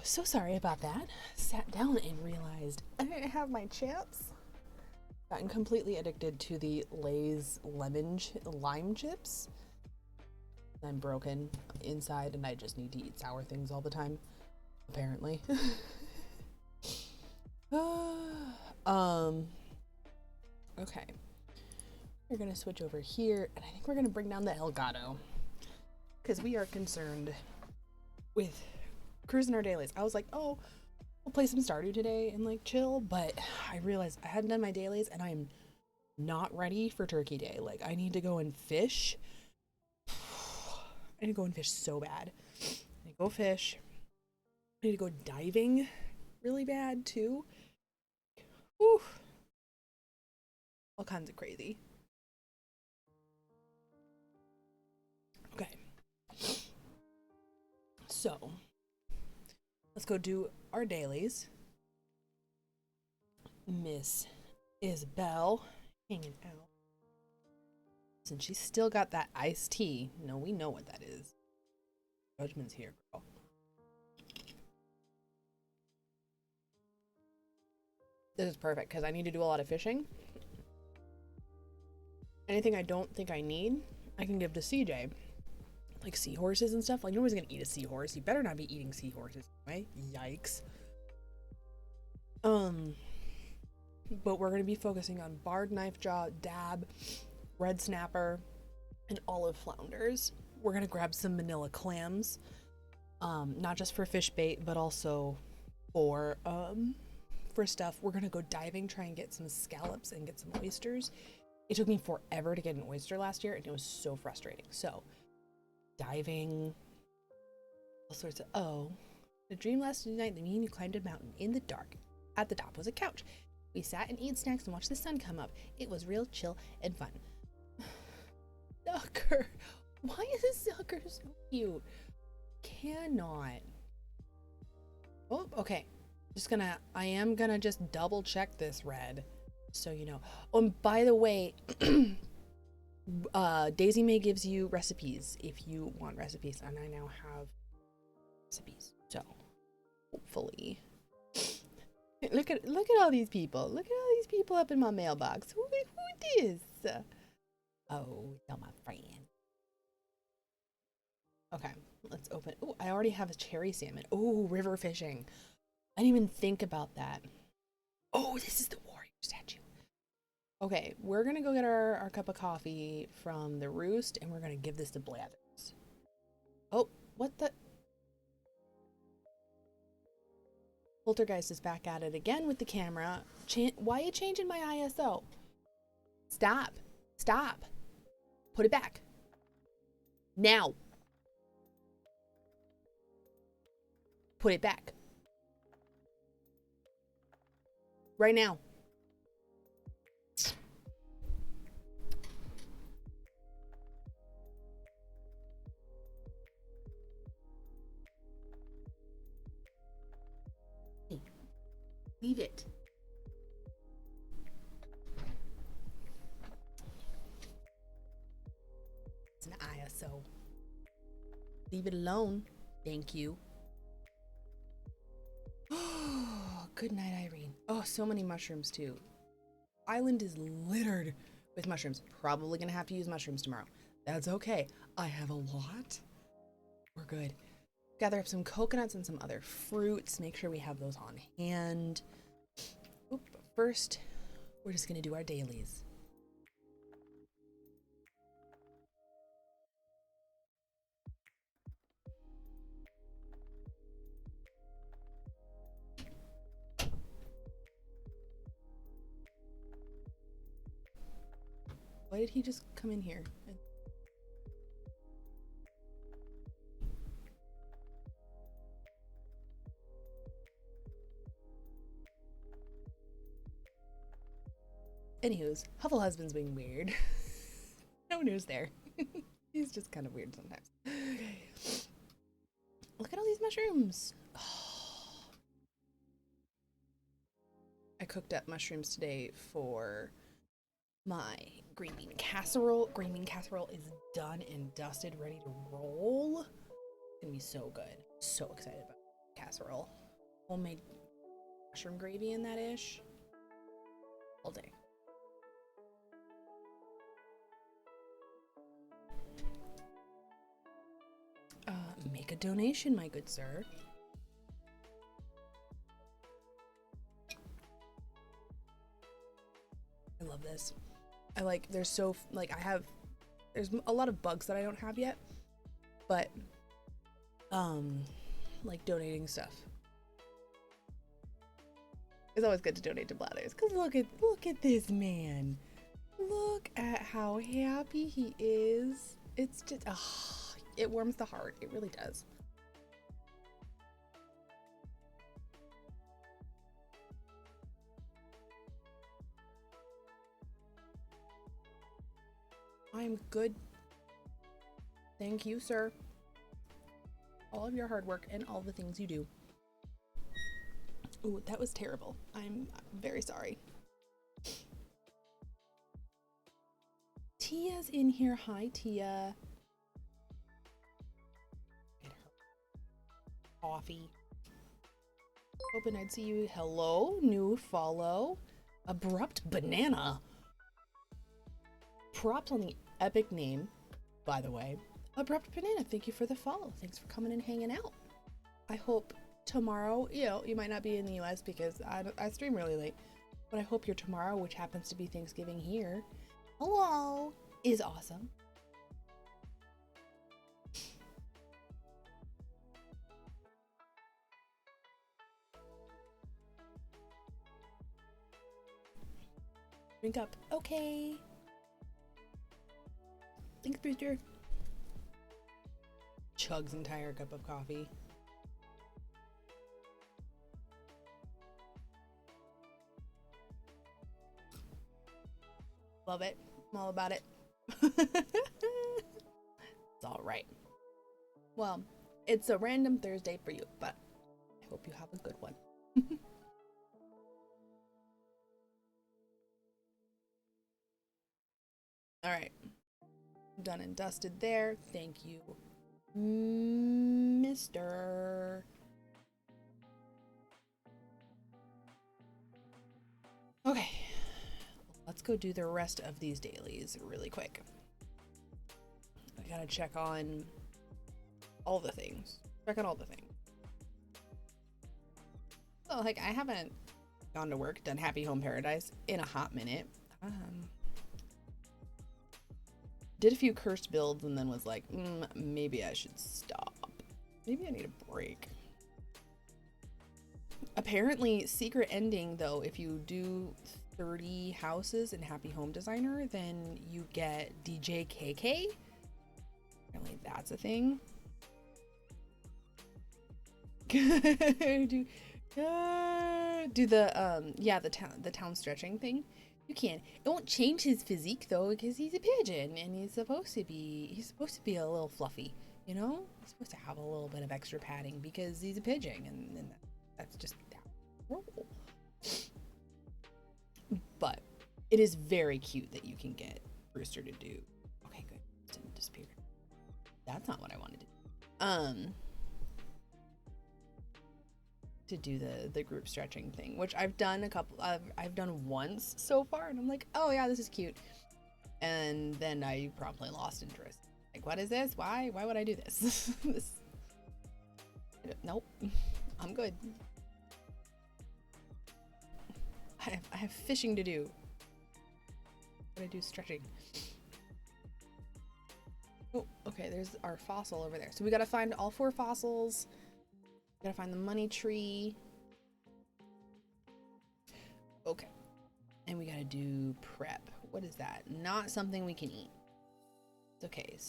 so sorry about that. Sat down and realized I didn't have my chips. Gotten completely addicted to the Lay's lime chips. I'm broken inside and I just need to eat sour things all the time, apparently. Okay. We're gonna switch over here and I think we're gonna bring down the Elgato because we are concerned with cruising our dailies. I was like, oh, we'll play some Stardew today and like chill, but I realized I hadn't done my dailies and I'm not ready for Turkey Day. Like, I need to go and fish. I need to go and fish so bad. I need to go fish. I need to go diving really bad too. Whew. All kinds of crazy. Okay. So, let's go do our dailies. Miss Isabel hanging out. Since she's still got that iced tea. No, we know what that is. Judgment's here, girl. This is perfect because I need to do a lot of fishing. Anything I don't think I need, I can give to CJ. Like seahorses and stuff. Like, nobody's gonna eat a seahorse. You better not be eating seahorses, right? Yikes. But we're gonna be focusing on barred knifejaw, dab, red snapper, and olive flounders. We're gonna grab some manila clams, not just for fish bait, but also for stuff. We're gonna go diving, try and get some scallops and get some oysters. It took me forever to get an oyster last year, and it was so frustrating. So, diving, all sorts of. Oh, the dream last night that me and you climbed a mountain in the dark. At the top was a couch. We sat and ate snacks and watched the sun come up. It was real chill and fun. Sucker. Why is this sucker so cute? Cannot. Oh, okay. I am gonna just double check this red. So you know. Oh, and by the way, Daisy May gives you recipes if you want recipes, and I now have recipes. So hopefully. Look at all these people. Look at all these people up in my mailbox. Who this? Oh, you're my friend. Okay, let's open. Oh, I already have a cherry salmon. Oh, river fishing. I didn't even think about that. Oh, this is the warrior statue. Okay, we're gonna go get our cup of coffee from the Roost, and we're gonna give this to Blathers. Oh, what the? Poltergeist is back at it again with the camera. Why are you changing my ISO? Stop. Stop. Put it back. Now. Put it back. Right now. Hey, leave it. It's an ISO. Leave it alone. Thank you. Oh, good night, Irene. Oh, so many mushrooms too. Island is littered with mushrooms. Probably gonna have to use mushrooms tomorrow. That's okay. I have a lot. We're good. Gather up some coconuts and some other fruits. Make sure we have those on hand. Oop, but first, we're just gonna do our dailies. Why did he just come in here? Anywho's, Huffle Husband's being weird. No news there. He's just kind of weird sometimes. Okay. Look at all these mushrooms. Oh. I cooked up mushrooms today for my green bean casserole. Green bean casserole is done and dusted, ready to roll. It's gonna be so good. So excited about it. casserole. Homemade mushroom gravy in that ish. All day. Make a donation, my good sir. I love this. I like, there's so, like, there's a lot of bugs that I don't have yet, but, like donating stuff. It's always good to donate to Blathers, because look at this man. Look at how happy he is. It's just, it warms the heart. It really does. I'm good. Thank you, sir. All of your hard work and all the things you do. Ooh, that was terrible. I'm very sorry. Tia's in here. Hi, Tia. Get her coffee. Hoping I'd see you. Hello, new follow. Abrupt Banana. Props on the epic name, by the way. Abrupt Banana, thank you for the follow. Thanks for coming and hanging out. I hope tomorrow, you know, you might not be in the US because I stream really late, but I hope your tomorrow, which happens to be Thanksgiving here, hello, is awesome. Drink up. Okay. Thanks, Booster. Chugs entire cup of coffee. Love it. I'm all about it. It's all right. Well, it's a random Thursday for you, but I hope you have a good one. All right. Done and dusted there. Thank you, Mr. Okay. Let's go do the rest of these dailies really quick. I gotta check on all the things. Check on all the things. So, like, I haven't gone to work, done Happy Home Paradise in a hot minute. Did a few cursed builds and then was like, maybe I should stop. Maybe I need a break. Apparently, secret ending, though, if you do 30 houses in Happy Home Designer, then you get DJ KK. Apparently, that's a thing. do the town stretching thing. You can. It won't change his physique though, because he's a pigeon and he's supposed to be a little fluffy, you know? He's supposed to have a little bit of extra padding because he's a pigeon, and that's just that role. But it is very cute that you can get Brewster to do. Okay, good. It didn't disappear. That's not what I wanted to do. To do the group stretching thing, which I've done I've done once so far, and I'm like, oh yeah, this is cute, and then I promptly lost interest. Like, what is this? Why would I do this? Nope, I'm good. I have fishing to do. What do I do? Stretching. Oh, okay, there's our fossil over there. So we gotta find all 4 fossils. Gotta find the money tree. Okay. And we gotta do prep. What is that? Not something we can eat. It's okay.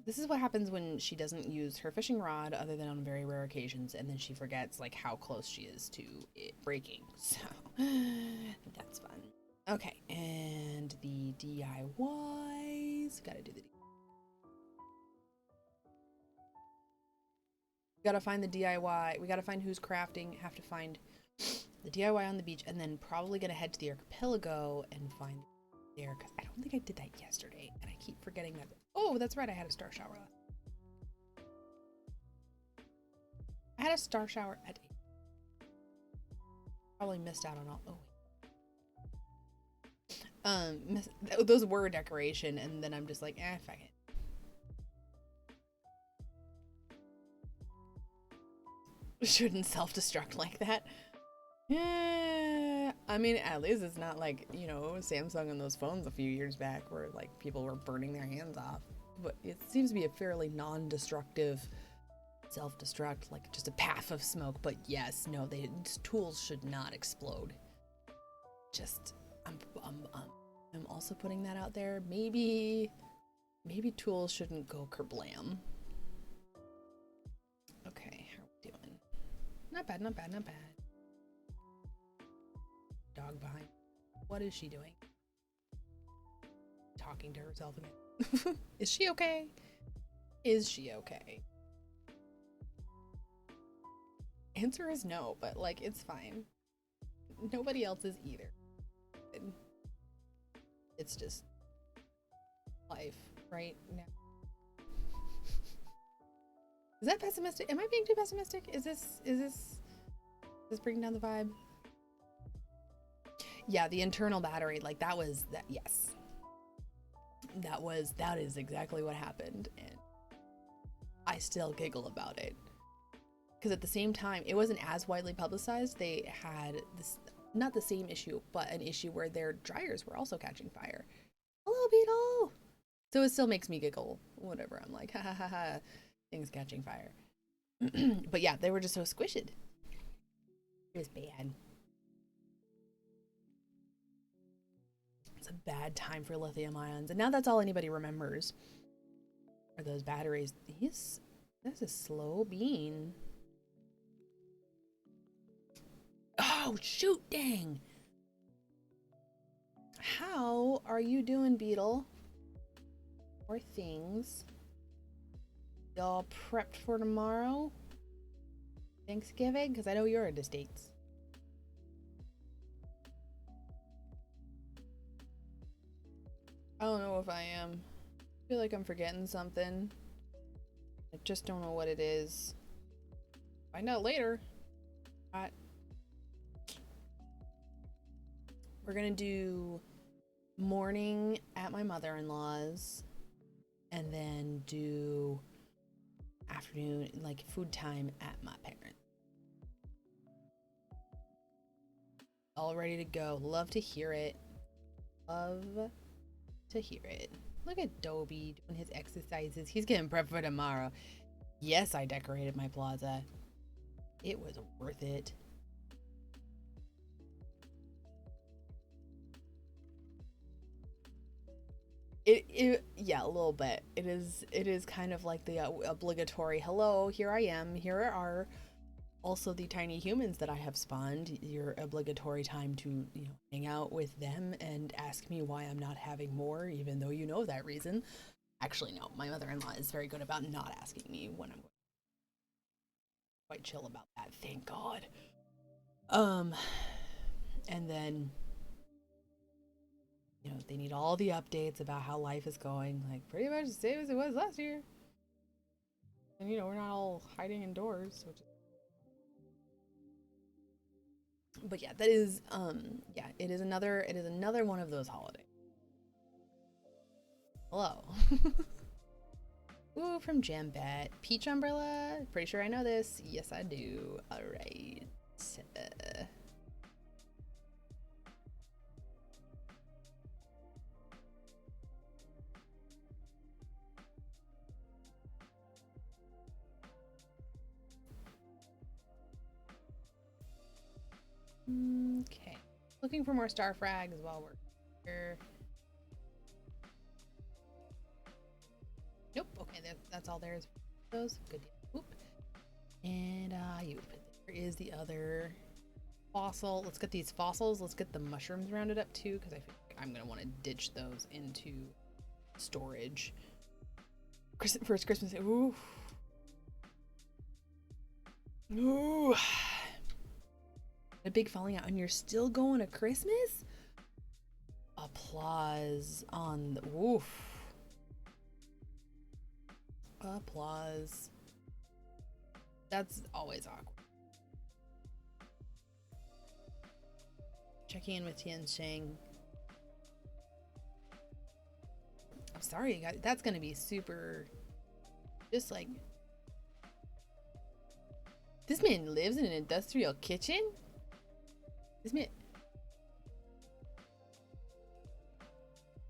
This is what happens when she doesn't use her fishing rod other than on very rare occasions, and then she forgets like how close she is to it breaking. So that's fun. Okay, and the DIYs. Gotta do the We gotta find the DIY. We gotta find who's crafting. Have to find the DIY on the beach, and then probably gonna head to the archipelago and find there, because I don't think I did that yesterday, and I keep forgetting that. Oh, that's right, I had a star shower last. I had a star shower at 8. Probably missed out on all. Oh wait. Those were a decoration, and then I'm just like, fuck it. Shouldn't self-destruct like that. Yeah, I mean, at least it's not like, you know, Samsung and those phones a few years back where like people were burning their hands off. But it seems to be a fairly non-destructive self-destruct, like just a path of smoke. But yes, no, tools should not explode. Just, I'm also putting that out there. Maybe tools shouldn't go kerblam. Okay, how are we doing? Not bad, not bad, not bad. Dog behind. What is she doing? Talking to herself again. Is she okay? Is she okay? Answer is no, but like it's fine. Nobody else is either. It's just life right now. Is that pessimistic? Am I being too pessimistic? Is this bringing down the vibe? Yeah, the internal battery, like that was that. Yes, that is exactly what happened, and I still giggle about it because at the same time, it wasn't as widely publicized. They had this, not the same issue, but an issue where their dryers were also catching fire. Hello, Beetle. So it still makes me giggle whenever I'm like, ha ha ha ha, things catching fire. But yeah, they were just so squished. It was bad. It's a bad time for lithium ions. And now that's all anybody remembers are those batteries. That's a slow bean. Oh, shoot, dang. How are you doing, Beetle? Or things? Y'all prepped for tomorrow? Thanksgiving? Because I know you're into States. I don't know if I am. I feel like I'm forgetting something. I just don't know what it is. Find out later. Alright. We're gonna do morning at my mother-in-law's and then do afternoon, like food time at my parents. All ready to go. Love to hear it. Love to hear it. Look at Dobie doing his exercises. He's getting prepped for tomorrow. Yes, I decorated my plaza. It was worth it. Yeah, a little bit. It is kind of like the obligatory hello, here I am, here are also the tiny humans that I have spawned, your obligatory time to, you know, hang out with them and ask me why I'm not having more, even though you know that reason. Actually, no, my mother-in-law is very good about not asking me when I'm quite chill about that, thank God. And then, you know, they need all the updates about how life is going, like pretty much the same as it was last year. And you know, we're not all hiding indoors, which is... But yeah, that is yeah, it is another one of those holidays. Hello. Ooh, from Jambet. Peach umbrella. Pretty sure I know this. Yes, I do. All right. Okay. Looking for more star frags while we're here. Nope. Okay, that's all there is for those. Good deal. Oop. And there is the other fossil. Let's get these fossils. Let's get the mushrooms rounded up too, because I feel like I'm gonna want to ditch those into storage. First Christmas. Ooh. Ooh. A big falling out, and you're still going to Christmas? Applause on the woof. Applause. That's always awkward. Checking in with Tian Sheng. I'm sorry, you guys. That's gonna be super. Just like. This man lives in an industrial kitchen? This man.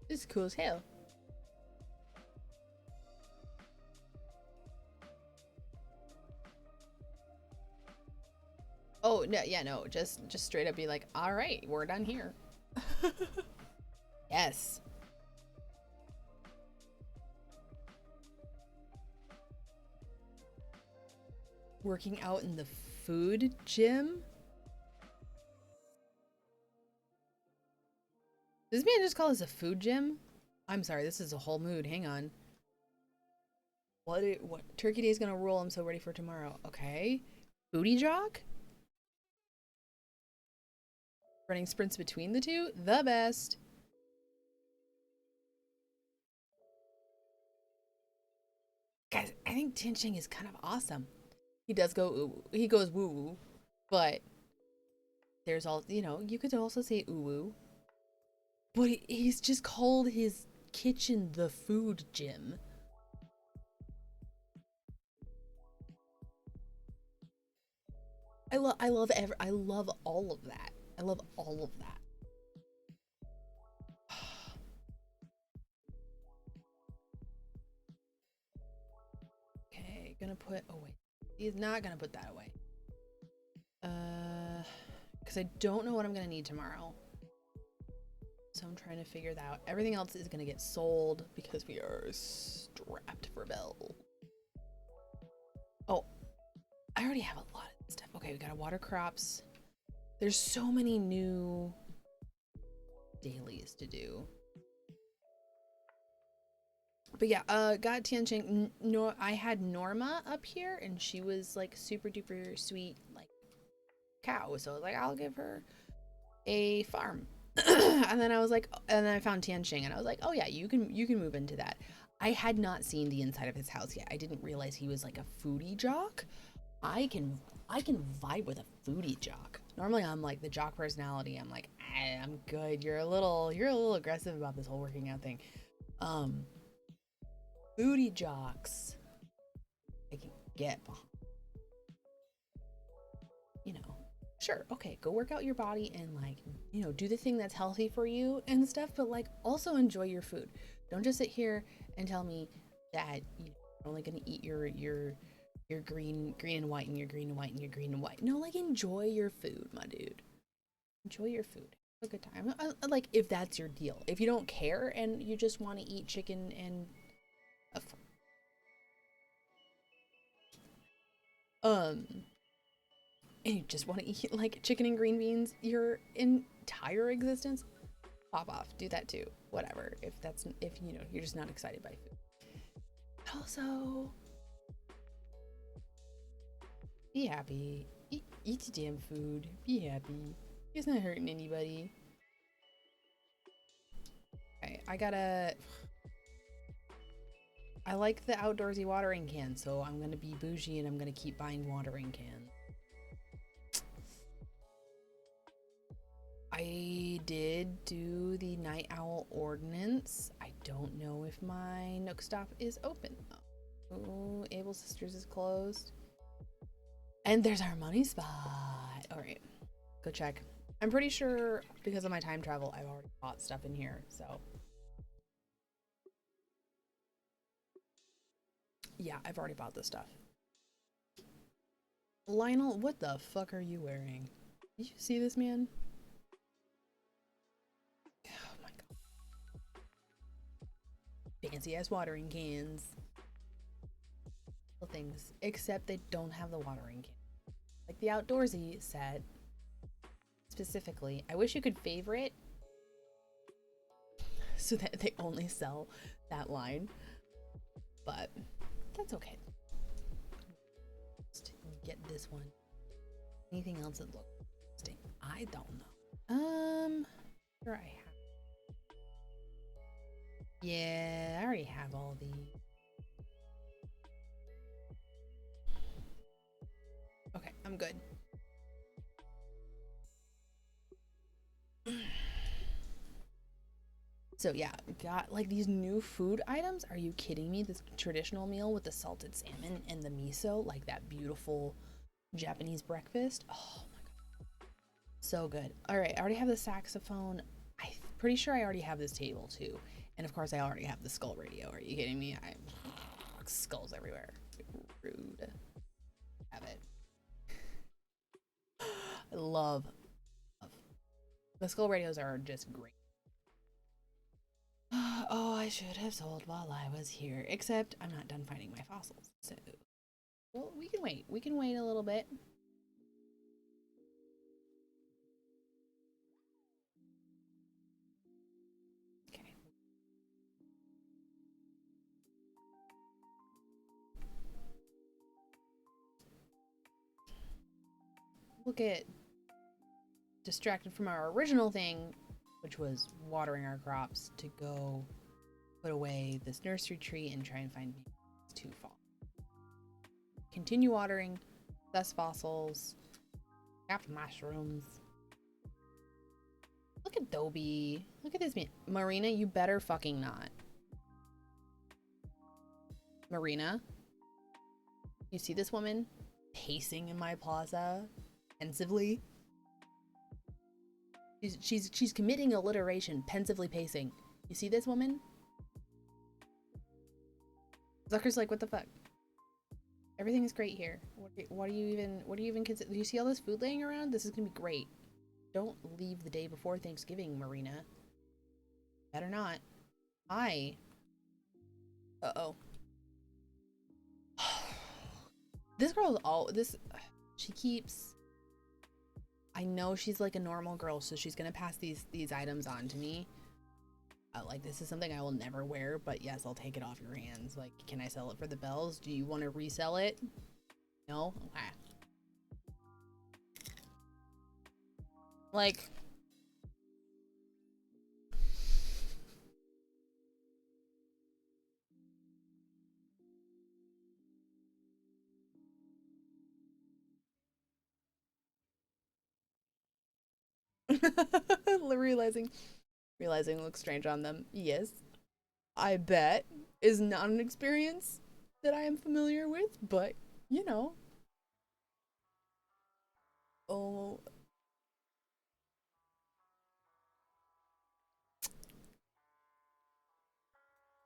This is cool as hell. Oh, no, yeah, no. Just straight up be like, all right, we're done here. Yes. Working out in the food gym? Does this man just call this a food gym? I'm sorry, this is a whole mood. Hang on. What Turkey Day is gonna roll. I'm so ready for tomorrow. Okay. Booty jock? Running sprints between the two? The best. Guys, I think Tian Sheng is kind of awesome. He does go, he goes woo woo, but there's all, you know, you could also say ooh woo. But he's just called his kitchen the food gym. I love all of that. I love all of that. Okay, gonna put, oh wait, he's not gonna put that away. Because I don't know what I'm gonna need tomorrow. So I'm trying to figure that out. Everything else is gonna get sold because we are strapped for bell. Oh, I already have a lot of stuff. Okay, we got water crops. There's so many new dailies to do. But yeah, got Tian Sheng. No, I had Norma up here and she was like super duper sweet, like cow. So I was like, I'll give her a farm. And then I was like, and then I found Tian Sheng and I was like, oh yeah, you can move into that. I had not seen the inside of his house yet. I didn't realize he was like a foodie jock. I can vibe with a foodie jock. Normally I'm like the jock personality. I'm like, I'm good. You're a little aggressive about this whole working out thing. Foodie jocks, I can get behind. You know, sure, okay, go work out your body and like, you know, do the thing that's healthy for you and stuff, but like also enjoy your food. Don't just sit here and tell me that you're only gonna eat your green and white and your green and white and your green and white. No, like enjoy your food, my dude. Enjoy your food. Have a good time. Like if that's your deal. If you don't care and you just want to eat chicken and and you just want to eat like chicken and green beans your entire existence, pop off, do that too, whatever. If you know you're just not excited by food. Also, be happy. Eat the damn food. Be happy. It's not hurting anybody. Okay, I like the outdoorsy watering can, so I'm gonna be bougie and I'm gonna keep buying watering cans. I did do the night owl ordinance. I don't know if my Nook Stop is open. Oh, Able Sisters is closed. And there's our money spot. All right, go check. I'm pretty sure because of my time travel, I've already bought stuff in here, so. Yeah, I've already bought this stuff. Lionel, what the fuck are you wearing? Did you see this, man? Oh my god. Fancy ass watering cans. Things, except they don't have the watering can. Like the outdoorsy set, specifically. I wish you could favorite so that they only sell that line. But that's okay. Just get this one. Anything else that looks interesting? I don't know. Sure I have. Yeah, I already have all these. I'm good. So yeah, got like these new food items. Are you kidding me? This traditional meal with the salted salmon and the miso, like that beautiful Japanese breakfast. Oh my god, so good. All right, I already have the saxophone. I'm pretty sure I already have this table too, and of course I already have the skull radio. Are you kidding me? Skulls everywhere. Rude. Have it. I love. The skull radios are just great. Oh, I should have sold while I was here. Except I'm not done finding my fossils. So, well, we can wait. We can wait a little bit. Okay. We'll get distracted from our original thing, which was watering our crops, to go put away this nursery tree and try and find to fall. Continue watering, thus fossils, craft mushrooms. Look at Dobie. Look at this man. Marina, you better fucking not. Marina, you see this woman pacing in my plaza pensively? She's committing alliteration, pensively pacing. You see this woman? Zucker's like, what the fuck? Everything is great here. What do you even consider? Do you see all this food laying around? This is gonna be great. Don't leave the day before Thanksgiving, Marina. Better not. Uh-oh. This girl's she keeps, I know she's like a normal girl, so she's gonna pass these items on to me. Like, this is something I will never wear, but yes, I'll take it off your hands. Like, can I sell it for the bells? Do you want to resell it? No? Okay. Like, realizing looks strange on them. Yes, I bet is not an experience that I am familiar with, but you know. Oh,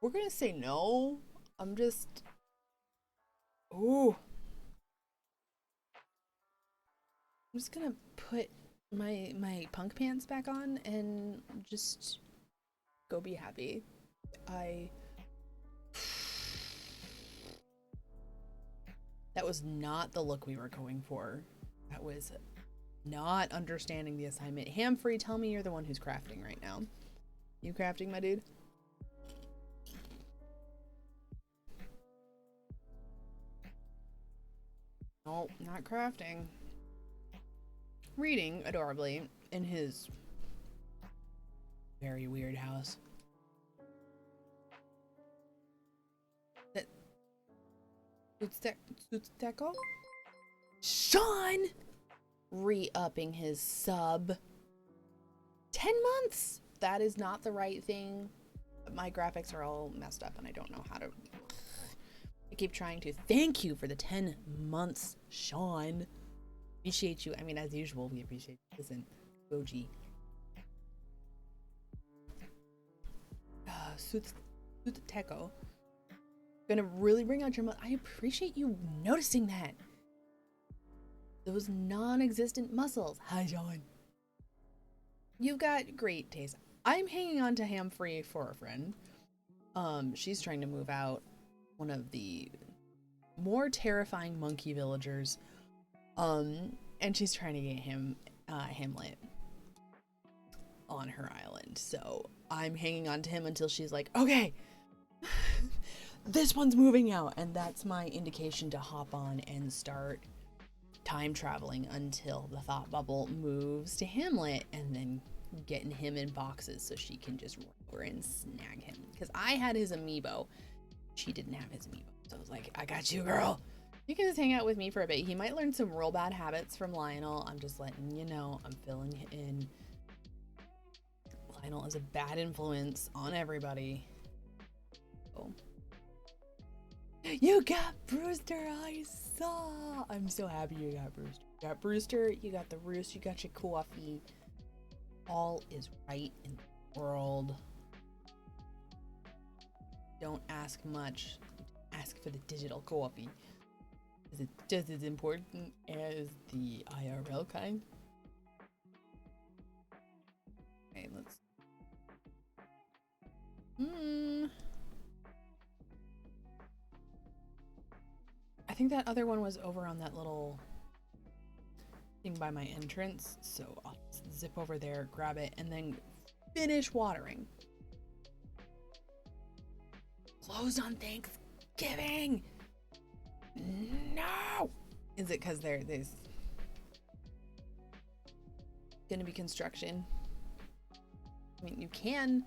we're gonna say no. I'm just, ooh, I'm just gonna put my punk pants back on and just go be happy. That was not the look we were going for. That was not understanding the assignment. Hamfrey, tell me you're the one who's crafting right now. You crafting, my dude? No, not crafting. Reading adorably in his very weird house. That Sutseko? Sean! Re-upping his sub. 10 months! That is not the right thing. My graphics are all messed up and I don't know how to. I keep trying to. Thank you for the 10 months, Sean. Appreciate you. I mean, as usual, we appreciate you. Listen, Goji. Sutseko. Gonna really bring out your I appreciate you noticing that. Those non-existent muscles. Hi, John. You've got great taste. I'm hanging on to Hamfrey for a friend. She's trying to move out one of the more terrifying monkey villagers. And she's trying to get him, Hamlet on her island. So I'm hanging on to him until she's like, okay, this one's moving out. And that's my indication to hop on and start time traveling until the thought bubble moves to Hamlet and then getting him in boxes so she can just run over and snag him. Because I had his amiibo. She didn't have his amiibo. So I was like, I got you, girl. You can just hang out with me for a bit. He might learn some real bad habits from Lionel. I'm just letting you know. I'm filling you in. Lionel is a bad influence on everybody. Oh. You got Brewster, I saw. I'm so happy you got Brewster. You got Brewster, you got the roost, you got your coffee. All is right in the world. Don't ask much. Ask for the digital coffee. Is it just as important as the IRL kind? Okay, let's. I think that other one was over on that little thing by my entrance, so I'll zip over there, grab it, and then finish watering. Closed on Thanksgiving! No! Is it because there's gonna be construction? I mean, you can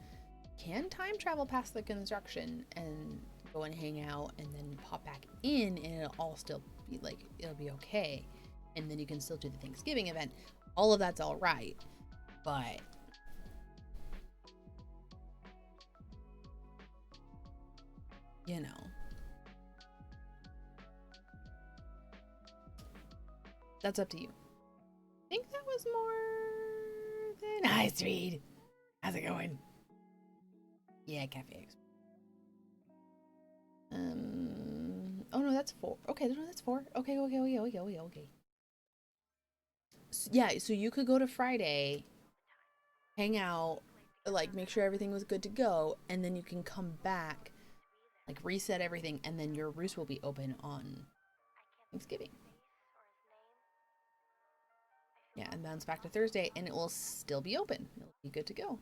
time travel past the construction and go and hang out and then pop back in, and it'll all still be like, it'll be okay, and then you can still do the Thanksgiving event. All of that's all right, but you know, that's up to you. I think that was more than. Hi, Street. How's it going? Yeah, Cafe Expo. Oh no, that's 4. Okay, no, that's 4. Okay. So, yeah, so you could go to Friday, hang out, like make sure everything was good to go, and then you can come back, like reset everything, and then your roost will be open on Thanksgiving. Yeah, and bounce back to Thursday, and it will still be open. It'll be good to go.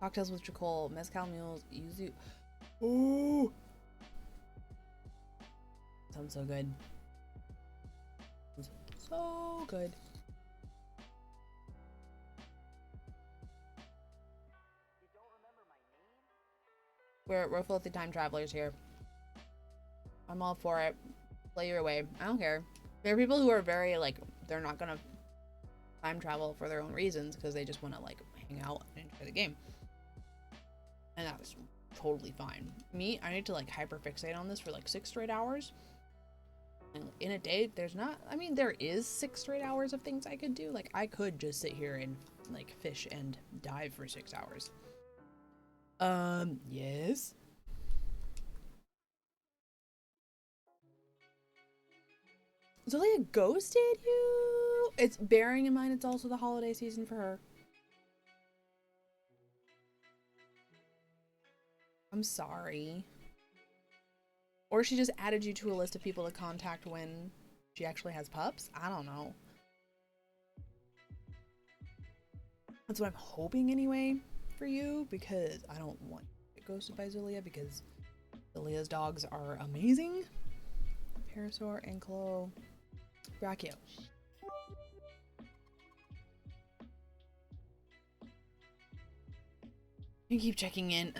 Cocktails with Chacol, mezcal mules, yuzu. Ooh, sounds so good. So good. We're filthy time travelers here. I'm all for it. Play your way. I don't care. There are people who are very like, they're not gonna time travel for their own reasons because they just want to like hang out and enjoy the game, and that's totally fine. Me, I need to like hyper fixate on this for like 6 straight hours, and in a day there's not, I mean, there is 6 straight hours of things I could do. Like I could just sit here and like fish and dive for 6 hours. Yes. Zolia ghosted you? It's bearing in mind it's also the holiday season for her. I'm sorry. Or she just added you to a list of people to contact when she actually has pups? I don't know. That's what I'm hoping anyway for you, because I don't want to get ghosted by Zulia, because Zulia's dogs are amazing. Parasaur, Anklo, Brachio. You keep checking in.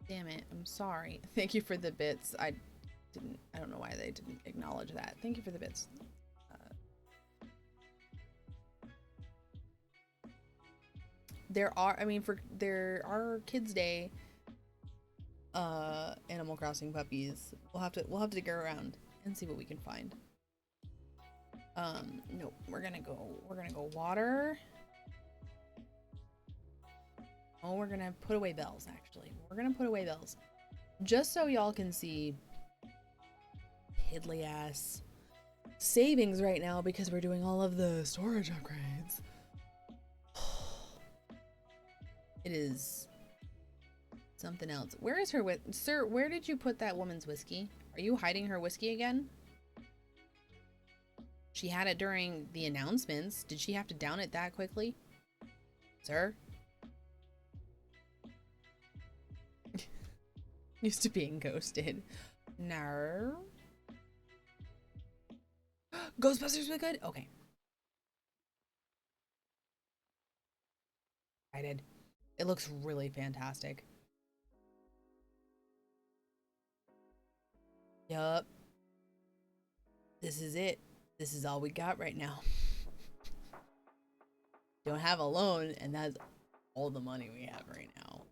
Damn it, I'm sorry. Thank you for the bits. I don't know why they didn't acknowledge that. Thank you for the bits. There are Kids Day Animal Crossing puppies. We'll have to go around and see what we can find. No, we're gonna go water. Oh, we're gonna put away bells, actually. We're gonna put away bells. Just so y'all can see piddly ass savings right now, because we're doing all of the storage upgrades. It is something else. Where is her sir, where did you put that woman's whiskey? Are you hiding her whiskey again? She had it during the announcements. Did she have to down it that quickly? Sir? Used to being ghosted. No. Ghostbusters was good? Okay. Excited. It looks really fantastic. Yup. This is it. This is all we got right now. Don't have a loan, and that's all the money we have right now.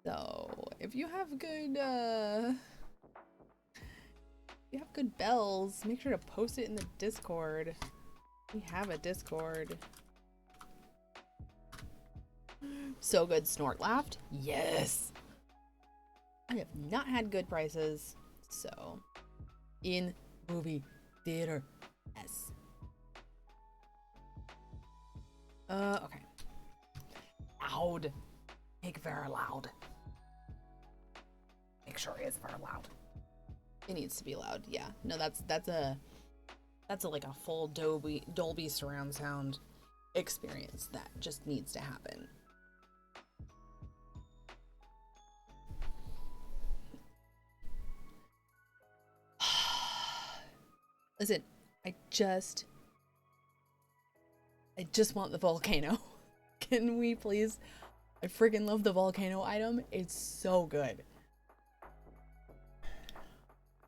So if you have good bells, make sure to post it in the Discord. We have a Discord. So good. Snort laughed. Yes. I have not had good prices. So in movie theater. Yes. Okay. Loud. Make very loud. Make sure it is very loud. It needs to be loud. Yeah. No, that's a like a full Dolby surround sound experience that just needs to happen. Listen, I just want the volcano. Can we please? I freaking love the volcano item. It's so good.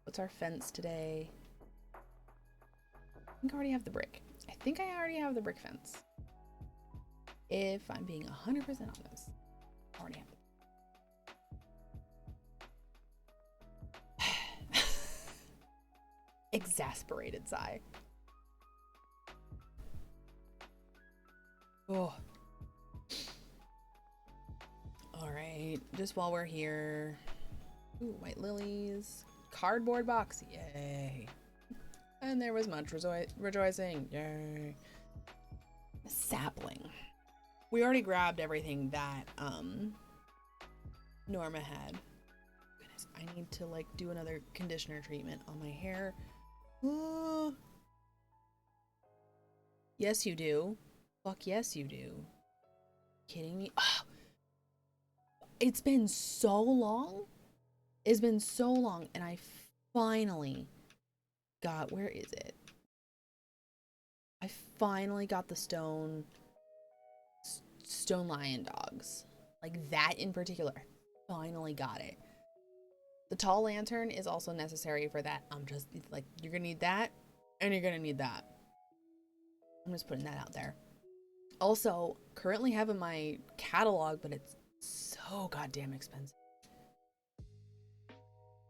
What's our fence today? I think I already have the brick. I think I already have the brick fence. If I'm being 100% honest, I already have it. Exasperated sigh. Oh. Alright, just while we're here. Ooh, white lilies. Cardboard box. Yay. And there was much rejoicing. Yay. A sapling. We already grabbed everything that Norma had. Goodness, I need to like do another conditioner treatment on my hair. Yes, you do. Fuck yes, you do. Kidding me? Oh, it's been so long. It's been so long, and I finally got, where is it? I finally got the stone lion dogs. Like that in particular. I finally got it. The tall lantern is also necessary for that. I'm just like, you're gonna need that, and you're gonna need that. I'm just putting that out there. Also, currently have in my catalog, but it's so goddamn expensive.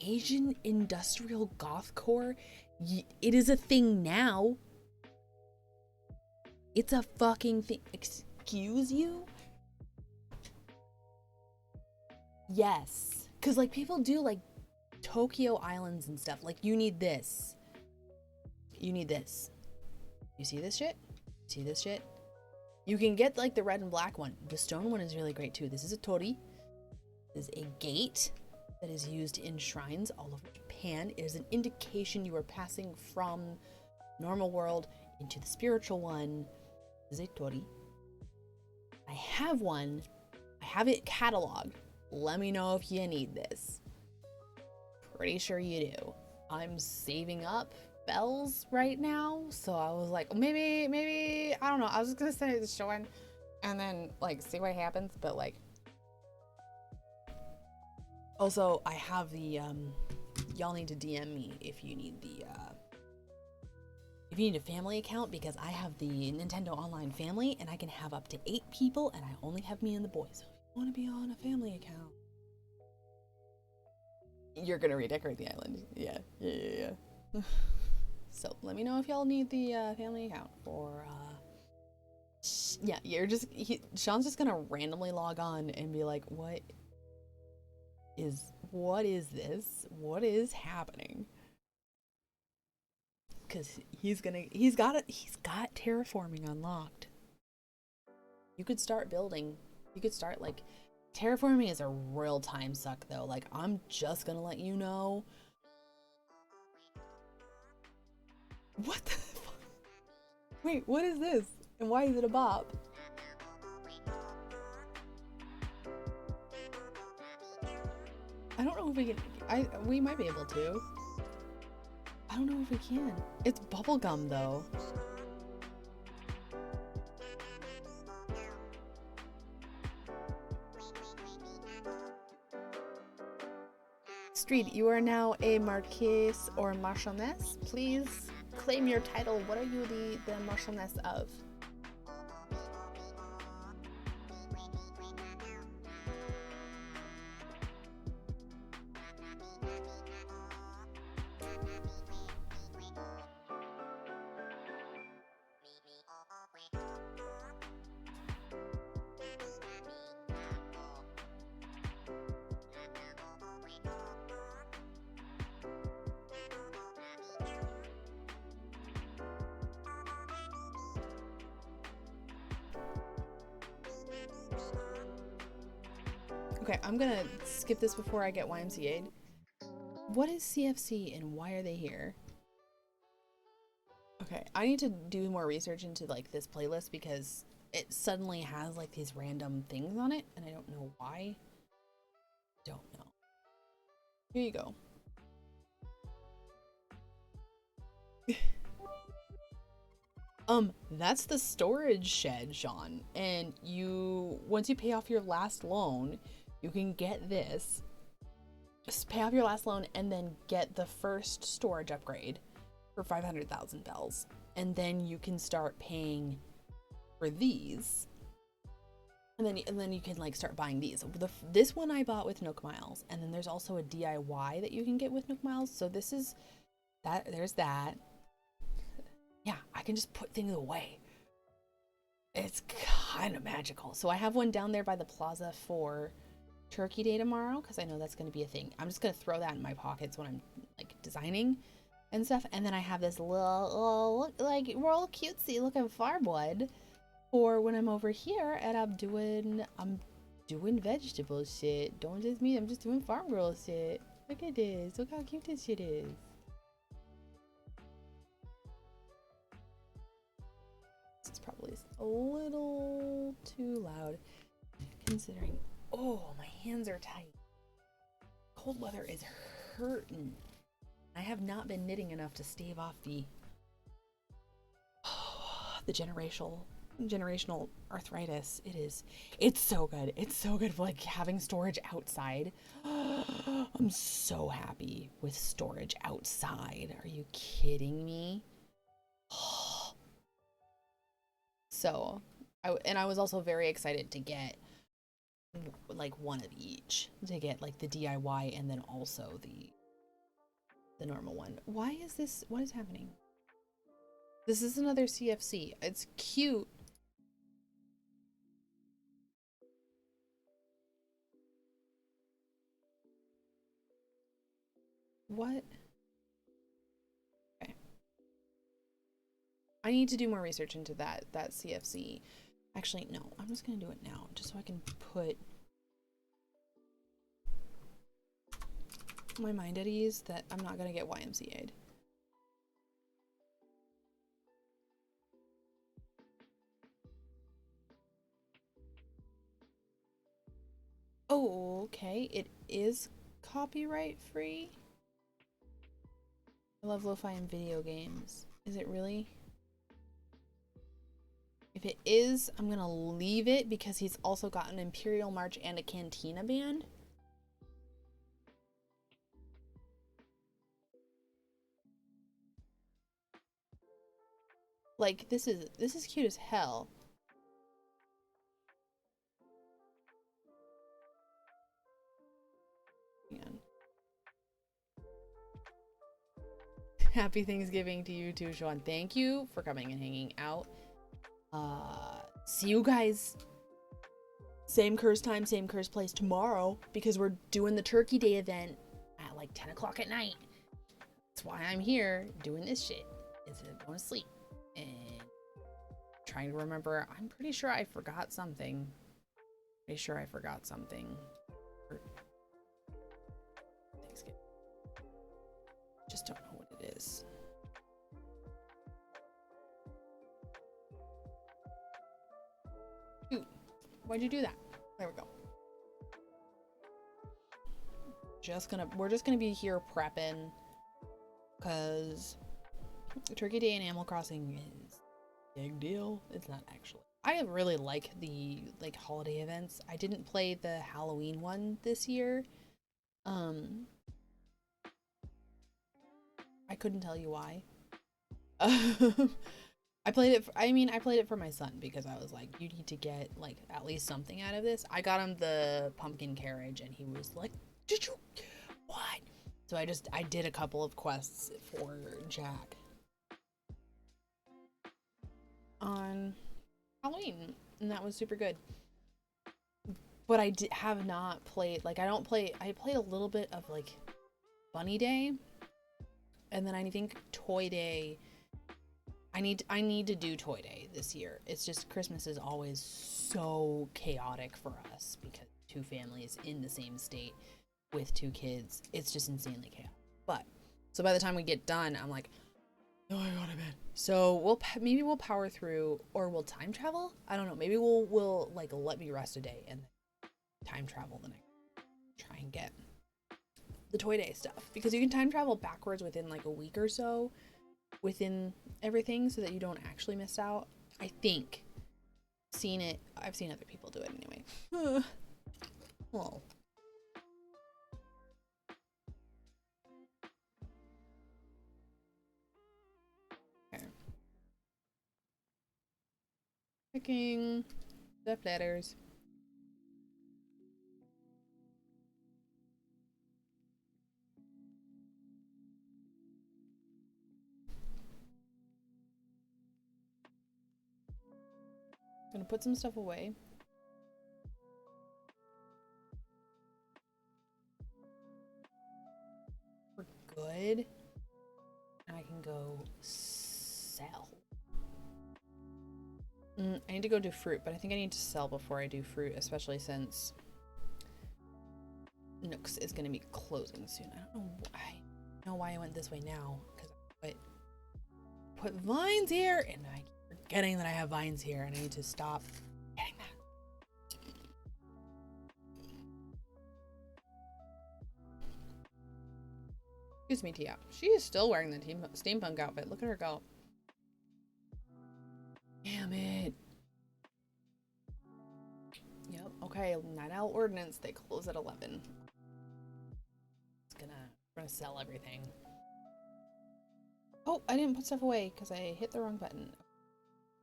Asian industrial gothcore. It is a thing now. It's a fucking thing. Excuse you? Yes. Because like people do like Tokyo Islands and stuff. Like you need this. You need this. You see this shit? See this shit? You can get like the red and black one. The stone one is really great too. This is a tori. This is a gate that is used in shrines all over Japan. It is an indication you are passing from normal world into the spiritual one. This is a tori. I have one. I have it cataloged. Let me know if you need this. Pretty sure you do. I'm saving up bells right now, so I was like, maybe I don't know. I was just gonna say the showing and then like see what happens, but like also I have the y'all need to DM me if you need the if you need a family account, because I have the Nintendo Online family and I can have up to 8 people and I only have me and the boys. So if you want to be on a family account, you're gonna redecorate the island. Yeah. So let me know if y'all need the family account for yeah, Sean's just gonna randomly log on and be like, what is this? What is happening? Because he's got terraforming unlocked. You could start building. You could start like terraforming is a real time suck though. Like I'm just gonna let you know. What the fuck? Wait, what is this? And why is it a bop? I don't know if we can. We might be able to. I don't know if we can. It's bubblegum though. Street, you are now a marquise or marchioness. Please claim your title. What are you the marchioness of? Okay, I'm gonna skip this before I get YMCA'd. What is CFC and why are they here? Okay, I need to do more research into like this playlist because it suddenly has like these random things on it and I don't know why. Don't know. Here you go. That's the storage shed, Sean. And once you pay off your last loan, you can get this. Just pay off your last loan and then get the first storage upgrade for 500,000 bells. And then you can start paying for these. And then you can like start buying these. This one I bought with Nook Miles. And then there's also a DIY that you can get with Nook Miles. So this is that, there's that. Yeah, I can just put things away. It's kind of magical. So I have one down there by the plaza for Turkey Day tomorrow because I know that's going to be a thing. I'm just going to throw that in my pockets when I'm like designing and stuff. And then I have this little like roll cutesy looking farmwood for when I'm over here and I'm doing vegetable shit. Don't just me, I'm just doing farm girl shit. Look at this. Look how cute this shit is. This is probably a little too loud considering. Oh, my hands are tight. Cold weather is hurting. I have not been knitting enough to stave off the generational arthritis. It's so good. It's so good for like having storage outside. I'm so happy with storage outside. Are you kidding me? So, I was also very excited to get like one of each, to get like the DIY and then also the normal one. Why is this? What is happening? This is another CFC. It's cute. What? Okay. I need to do more research into that CFC. Actually, no, I'm just gonna do it now, just so I can put my mind at ease that I'm not gonna get YMCA'd. Oh, okay, it is copyright free. I love lo-fi in video games. Is it really? If it is, I'm gonna leave it because he's also got an Imperial March and a Cantina band. Like this is cute as hell. Man. Happy Thanksgiving to you too, Sean. Thank you for coming and hanging out. See you guys same curse time, same curse place tomorrow because we're doing the Turkey Day event at like 10 o'clock at night. That's why I'm here doing this shit instead of going to sleep and trying to remember. I'm pretty sure I forgot something. For Thanksgiving. Just don't know what it is. Why'd you do that? There we go. We're just gonna be here prepping, because Turkey Day in Animal Crossing is a big deal. It's not actually. I really like the holiday events. I didn't play the Halloween one this year. I couldn't tell you why. I played it for my son because I was like, you need to get like at least something out of this. I got him the pumpkin carriage and he was like, did you what? So I did a couple of quests for Jack on Halloween, and that was super good. But I have not played, like, I played a little bit of like Bunny Day, and then I think Toy Day. I need to do Toy Day this year. It's just Christmas is always so chaotic for us because 2 families in the same state with 2 kids. It's just insanely chaotic. But so by the time we get done, I'm like, oh, I go to bed. So maybe we'll power through, or we'll time travel. I don't know. Maybe we'll like let me rest a day and then time travel the next. Try and get the Toy Day stuff because you can time travel backwards within like a week or so within everything, so that you don't actually miss out. I think. I've seen other people do it anyway. Well. Okay. Picking the letters. Gonna put some stuff away. We're good. And I can go sell. I need to go do fruit, but I think I need to sell before I do fruit, especially since Nooks is gonna be closing soon. I don't know why I went this way now, because I put vines here, and I keep forgetting that I have vines here, and I need to stop getting that. Excuse me, Tia. She is still wearing the steampunk outfit. Look at her go. Damn it. Yep. Okay. Night Owl Ordinance. They close at 11. We're gonna sell everything. Oh, I didn't put stuff away because I hit the wrong button.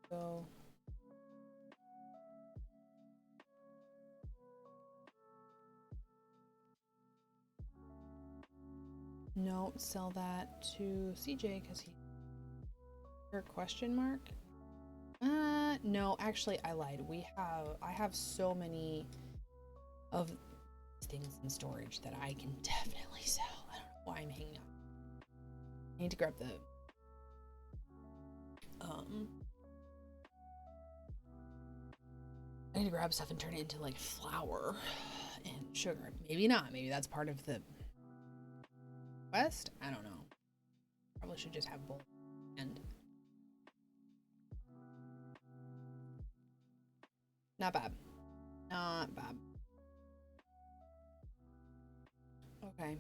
So. No, sell that to CJ because he. Her question mark? No, actually I lied. I have so many of things in storage that I can definitely sell. I don't know why I'm hanging on. I need to grab the I need to grab stuff and turn it into like flour and sugar. Maybe not. Maybe that's part of the quest. I don't know. Probably should just have both. And not bad. Not bad. Okay.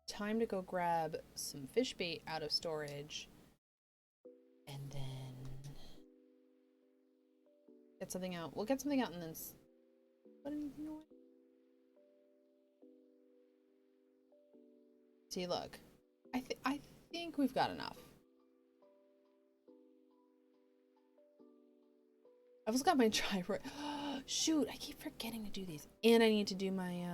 Time to go grab some fish bait out of storage. And then get something out. We'll get something out and then you know what? See, look. I think we've got enough. I've also got my driver. Shoot, I keep forgetting to do these. And I need to do my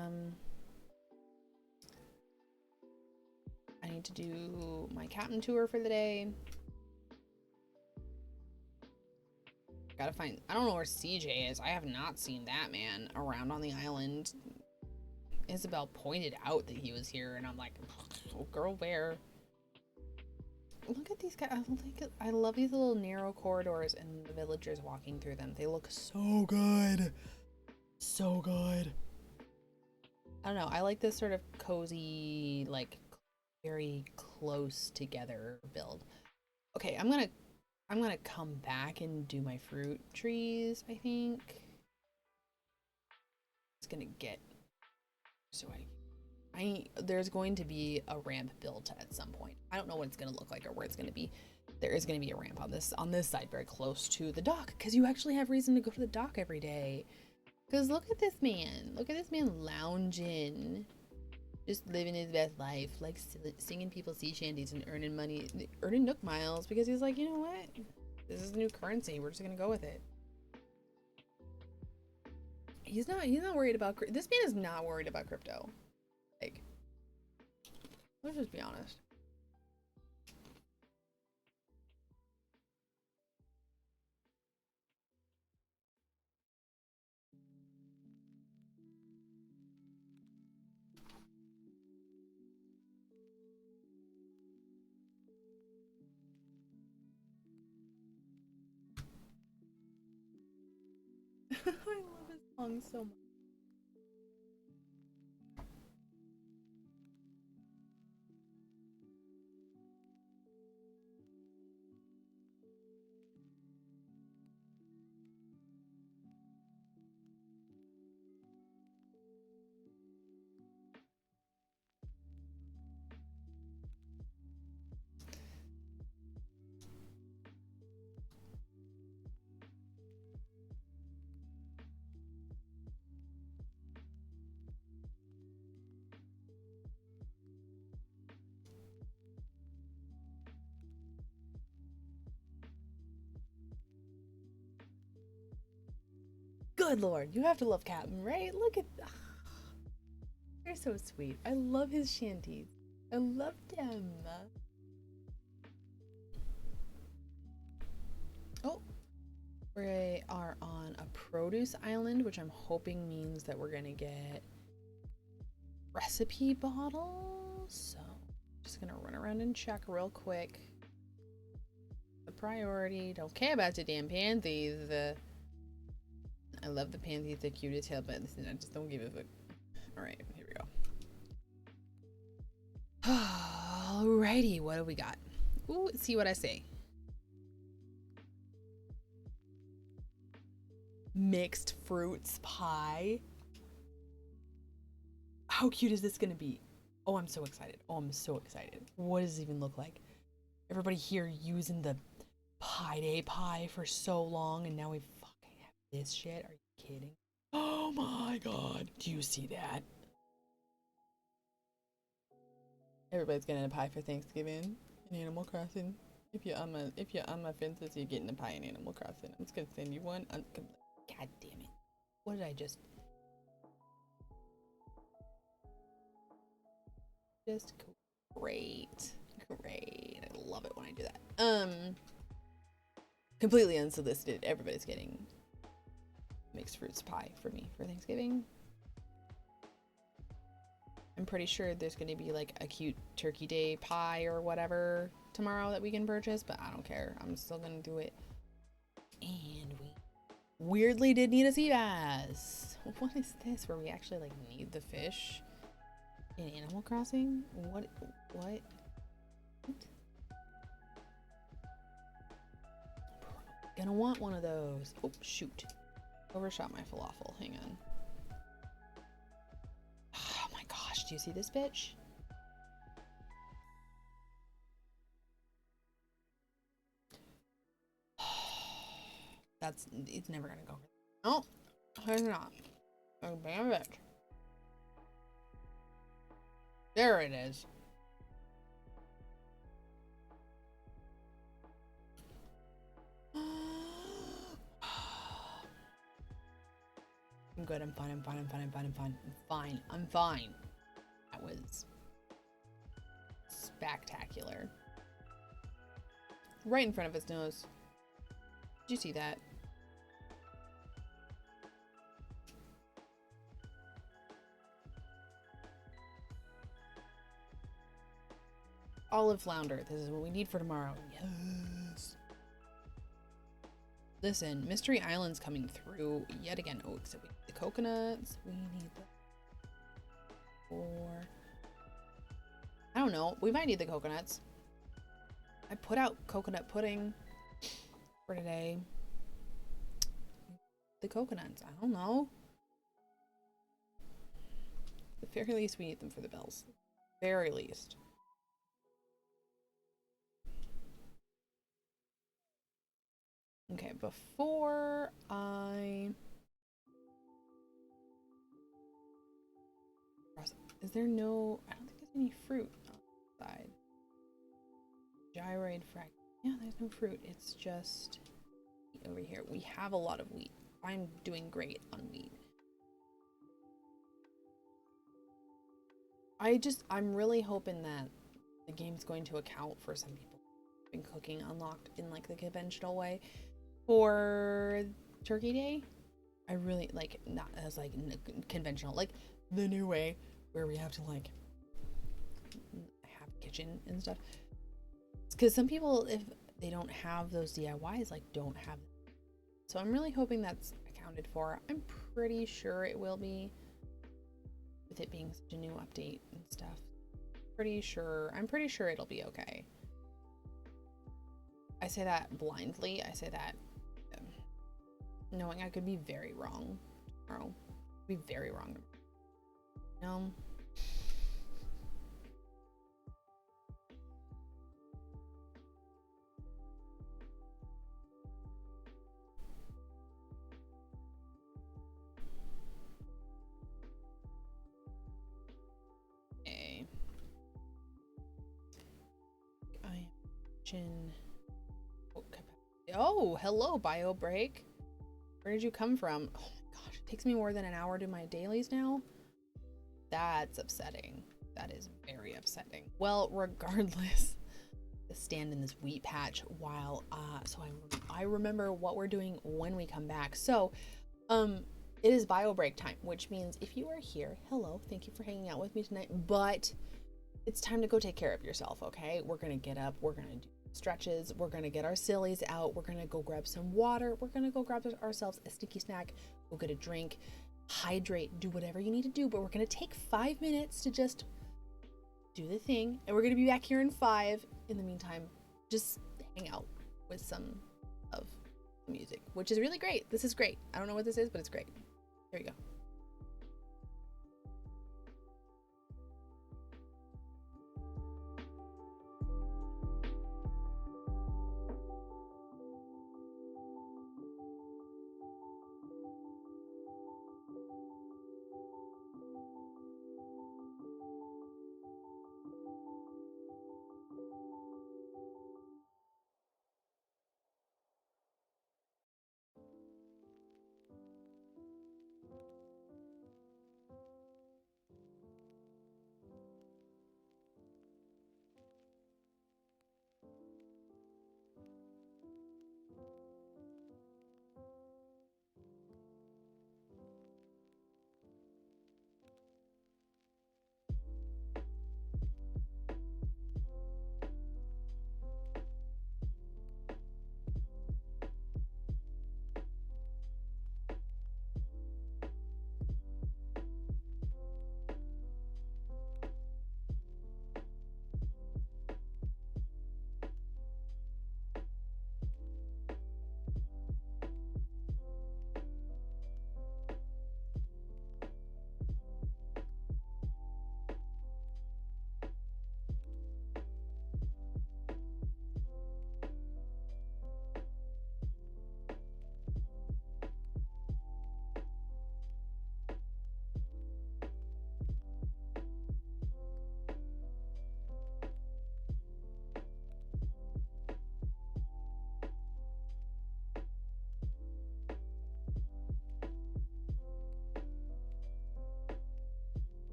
I need to do my captain tour for the day. Gotta find, I don't know where CJ is. I have not seen that man around on the island. Isabel pointed out that he was here and I'm like, oh girl, where? Look at these guys. I love these little narrow corridors and the villagers walking through them. They look so good. So good. I don't know. I like this sort of cozy, like very close together build. Okay, I'm gonna come back and do my fruit trees, I think. It's gonna get so There's going to be a ramp built at some point. I don't know what it's going to look like or where it's going to be. There is going to be a ramp on this side, very close to the dock, because you actually have reason to go to the dock every day. Because look at this man. Look at this man lounging. Just living his best life, like singing people's sea shanties and earning money, earning Nook miles, because he's like, you know what? This is new currency. We're just going to go with it. He's not worried about, this man is not worried about crypto. Like, let's just be honest. I love his song so much. Good lord, you have to love Captain, right? Look at, they're so sweet. I love his shanties. I love them. Oh, we are on a produce island, which I'm hoping means that we're gonna get recipe bottles. So just gonna run around and check real quick. The priority, don't care about the damn pansies. I love the pansies, they're cute as hell, but I just don't give a fuck. Alright, here we go. Alrighty, what do we got? Ooh, let's see what I say. Mixed fruits pie. How cute is this gonna be? Oh, I'm so excited. Oh, I'm so excited. What does it even look like? Everybody here using the pie day pie for so long, and now we fucking have this shit. Are you kidding? Oh my god. Do you see that? Everybody's getting a pie for Thanksgiving in Animal Crossing. If you're on my fences, you're getting a pie in Animal Crossing. I'm just gonna send you one. God damn it. What did I just great. Great. I love it when I do that. Completely unsolicited. Everybody's getting mixed fruits pie for me for Thanksgiving. I'm pretty sure there's going to be like a cute turkey day pie or whatever tomorrow that we can purchase, but I don't care. I'm still going to do it. And we weirdly did need a sea bass. What is this where we actually like need the fish in Animal Crossing? What? Gonna want one of those. Oh, shoot. Overshot my falafel. Hang on. Oh my gosh, do you see this bitch? It's never gonna go. No, it's not. Oh, damn it. There it is. I'm good. I'm fine. I'm fine. That was spectacular. Right in front of his nose. Did you see that? Olive flounder. This is what we need for tomorrow. Yes. Listen, Mystery Island's coming through yet again. Oh, except we need the coconuts. We need the... Or... I don't know. We might need the coconuts. I put out coconut pudding for today. The coconuts. I don't know. At the very least, we need them for the bells. Very least. Okay, before I... Is there no... I don't think there's any fruit on the side. Gyroid frag. Yeah, there's no fruit. It's just over here. We have a lot of wheat. I'm doing great on wheat. I'm really hoping that the game's going to account for some people been cooking unlocked in like the conventional way for Turkey Day. I really like, not as like conventional, like the new way where we have to like have a kitchen and stuff. Because some people, if they don't have those DIYs, like don't have them. So I'm really hoping that's accounted for. I'm pretty sure it will be, with it being such a new update and stuff. I'm pretty sure it'll be okay. I say that blindly. I say that knowing I could be very wrong tomorrow. Be very wrong. No. Okay. I am in. Oh, hello, bio break. Where did you come from? Oh my gosh, it takes me more than an hour to do my dailies now. That's upsetting. That is very upsetting. Well, regardless, stand in this wheat patch while so I remember what we're doing when we come back. So it is bio break time, which means if you are here, hello, thank you for hanging out with me tonight, but it's time to go take care of yourself. Okay, we're gonna get up, we're gonna do stretches, we're gonna get our sillies out, we're gonna go grab some water, we're gonna go grab ourselves a sticky snack, go get a drink, hydrate, do whatever you need to do, but we're gonna take 5 minutes to just do the thing, and we're gonna be back here in 5. In the meantime, just hang out with some of the music, which is really great. This is great. I don't know what this is, but it's great. Here we go.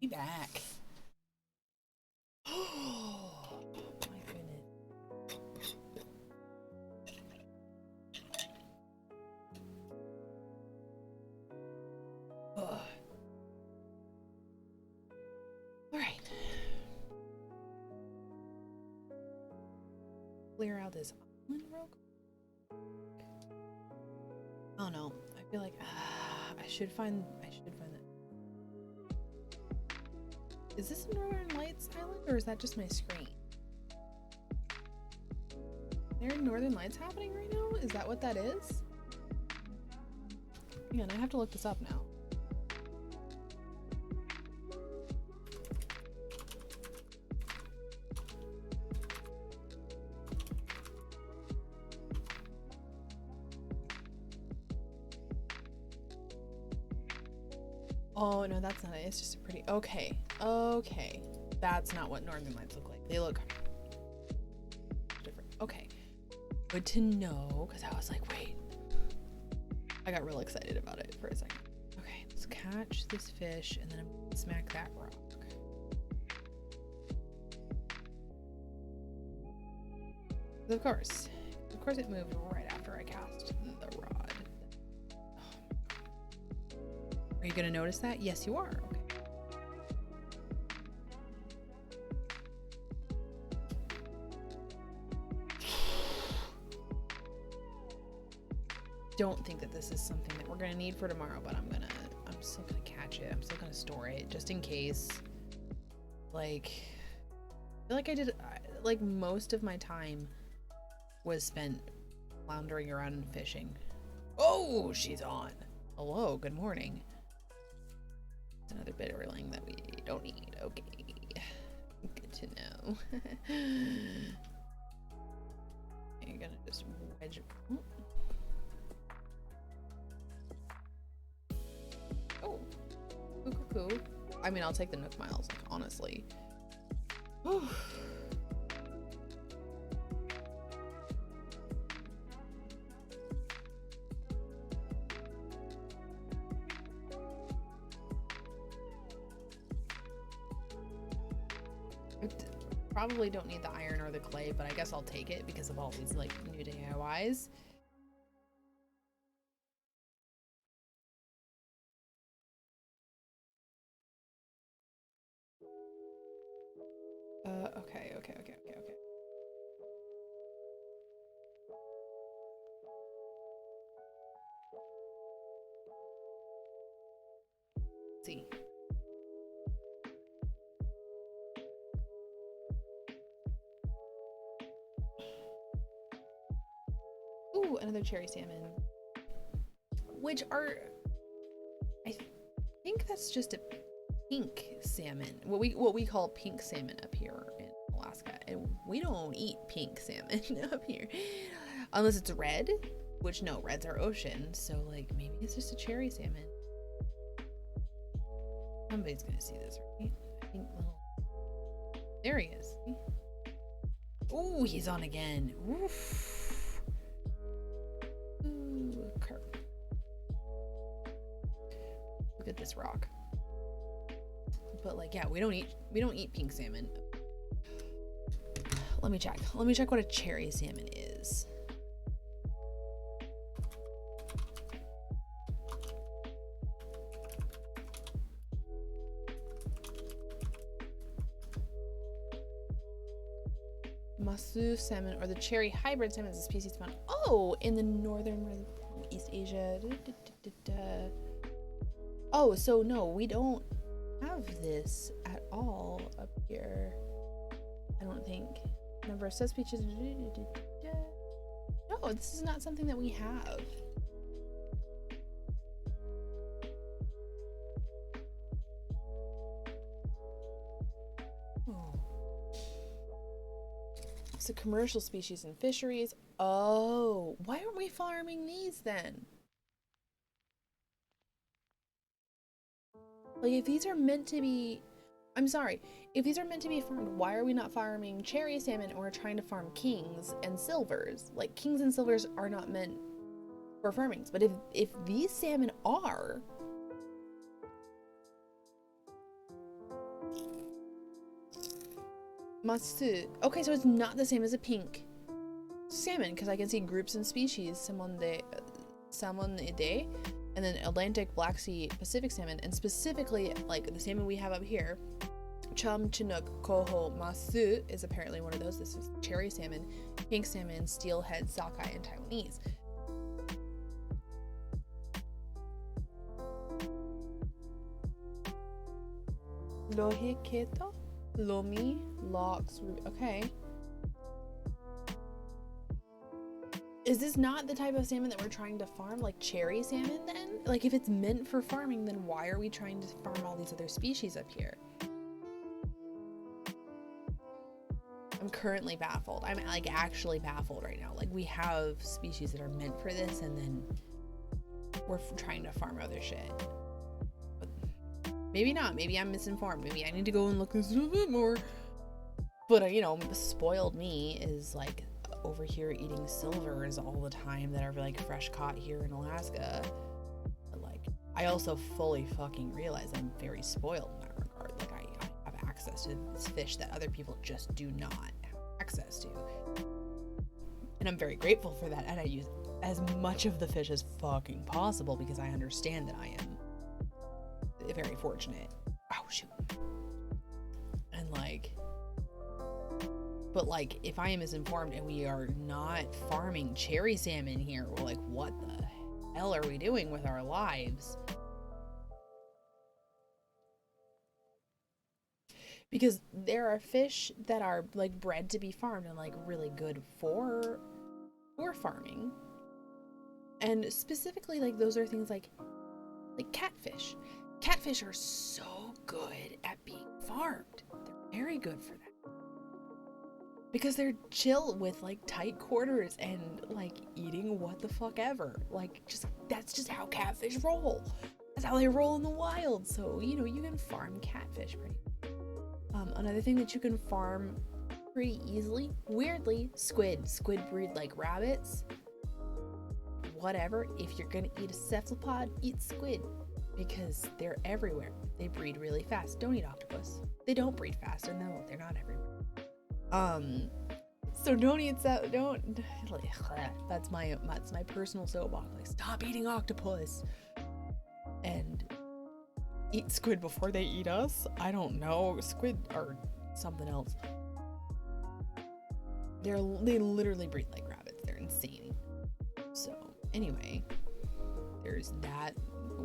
Be back. Oh my goodness. Ugh. All right. Clear out this island real quick. Oh no, I feel like I should find that. Is this a Northern Lights island or is that just my screen? There are Northern Lights happening right now? Is that what that is? Hang on, I have to look this up now. Oh, no, that's not it. It's just a pretty... Okay. Okay. That's not what Northern Lights look like. They look different. Okay. Good to know, because I was like, wait. I got real excited about it for a second. Okay, let's catch this fish, and then I'm gonna smack that rock. Of course it moved right after I cast the rod. Are you gonna notice that? Yes, you are. Okay. Don't think that this is something that we're gonna need for tomorrow, but I'm still gonna catch it. I'm still gonna store it just in case. Like, I feel like I did, like most of my time was spent floundering around and fishing. Oh, she's on. Hello, good morning. It's another bitterling that we don't need. Okay, good to know. You're gonna just wedge. Oh, cool. I mean, I'll take the Nook Miles, like, honestly. Probably don't need the iron or the clay, but I guess I'll take it because of all these like new DIYs. Okay. Let's see. Ooh, another cherry salmon. Which are, I think that's just a pink salmon. What we call pink salmon up here in Alaska. And we don't eat pink salmon up here. Unless it's red, which no, reds are ocean. So like maybe it's just a cherry salmon. Somebody's gonna see this, right? I think there he is. Ooh, he's on again. Oof. Ooh, carp. Look at this rock. But like, yeah, we don't eat pink salmon. Let me check what a cherry salmon is. Masu salmon, or the cherry hybrid salmon, is a species found in the northern East Asia. Oh, so no, we don't have this at all up here. I don't think. Number of subspecies. No, this is not something that we have. It's a commercial species in fisheries. Oh, why aren't we farming these then? Like, if these are meant to be, I'm sorry, if these are meant to be farmed, why are we not farming cherry salmon or trying to farm kings and silvers? Like, kings and silvers are not meant for farmings, but if these salmon are, Masu. Okay, so it's not the same as a pink salmon, because I can see groups and species. Salmon de, and then Atlantic, Black Sea, Pacific salmon, and specifically like the salmon we have up here, Chum, Chinook, Coho, Masu is apparently one of those. This is cherry salmon, pink salmon, steelhead, sockeye, and Taiwanese. Lohi keto, lomi, lox. Okay. Is this not the type of salmon that we're trying to farm, like cherry salmon then? Like if it's meant for farming, then why are we trying to farm all these other species up here? I'm currently baffled. I'm like actually baffled right now. Like we have species that are meant for this, and then we're trying to farm other shit. But maybe not. Maybe I'm misinformed. Maybe I need to go and look this a bit more. But you know, spoiled me is like over here eating silvers all the time that are like fresh caught here in Alaska. But like I also fully fucking realize I'm very spoiled in that regard. Like I have access to this fish that other people just do not have access to, and I'm very grateful for that, and I use as much of the fish as fucking possible because I understand that I am very fortunate. Oh shoot. And like, but like if I am misinformed and we are not farming cherry salmon here, we're like, what the hell are we doing with our lives? Because there are fish that are like bred to be farmed and like really good for farming, and specifically like those are things like catfish. Catfish are so good at being farmed. They're very good for that because they're chill with like tight quarters and like eating what the fuck ever. Like just that's just how catfish roll. That's how they roll in the wild. So you know you can farm catfish pretty. Another thing that you can farm pretty easily, weirdly, squid. Squid breed like rabbits. Whatever. If you're gonna eat a cephalopod, eat squid because they're everywhere. They breed really fast. Don't eat octopus. They don't breed fast, and no, they're not everywhere. So don't eat that. Don't. That's my personal soapbox. Like, stop eating octopus. And eat squid before they eat us? I don't know. Squid are something else. They literally breed like rabbits. They're insane. So anyway, there's that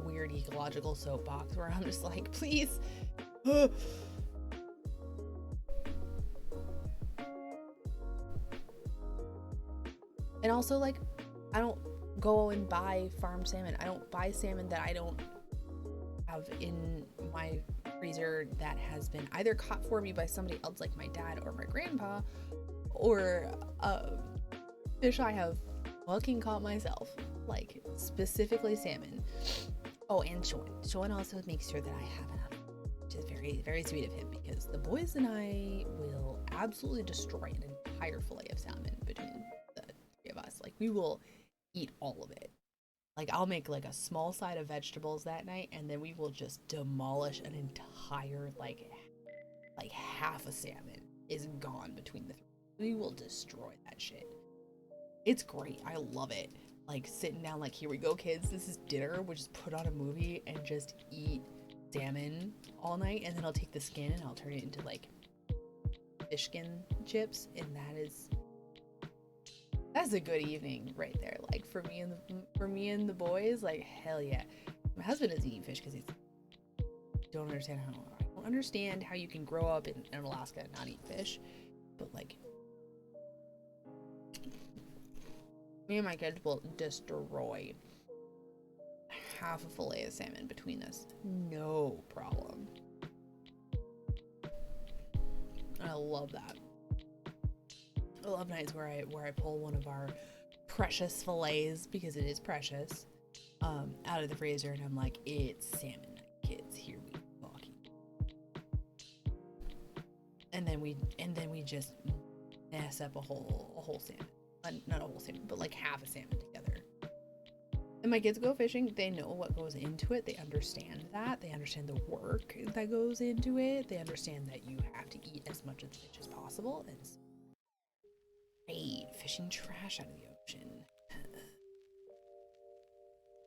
weird ecological soapbox where I'm just like, please. And also like, I don't go and buy farmed salmon. I don't buy salmon that I don't have in my freezer that has been either caught for me by somebody else like my dad or my grandpa, or fish I have fucking caught myself, like specifically salmon. Oh, and Sean also makes sure that I have enough, which is very, very sweet of him, because the boys and I will absolutely destroy an entire fillet of salmon between the three of us. Like we will eat all of it. Like I'll make like a small side of vegetables that night, and then we will just demolish an entire like half a salmon is gone between the three. We will destroy that shit. It's great. I love it. Like sitting down, like, here we go, kids. This is dinner. We'll just put on a movie and just eat salmon all night, and then I'll take the skin and I'll turn it into like fish skin chips, and that's a good evening right there. Like for me and the boys, like hell yeah. My husband doesn't eat fish because I don't understand how you can grow up in Alaska and not eat fish. But like me and my kids will destroy half a fillet of salmon between us. No problem. I love that. I love nights where I pull one of our precious fillets, because it is precious, out of the freezer, and I'm like, it's salmon night, kids. Here we fucking. And then we just mess up a whole salmon. Not a whole salmon, but like half a salmon together. And my kids go fishing. They know what goes into it. They understand that. They understand the work that goes into it. They understand that you have to eat as much of the fish as possible. possible. And it's great. Fishing trash out of the ocean.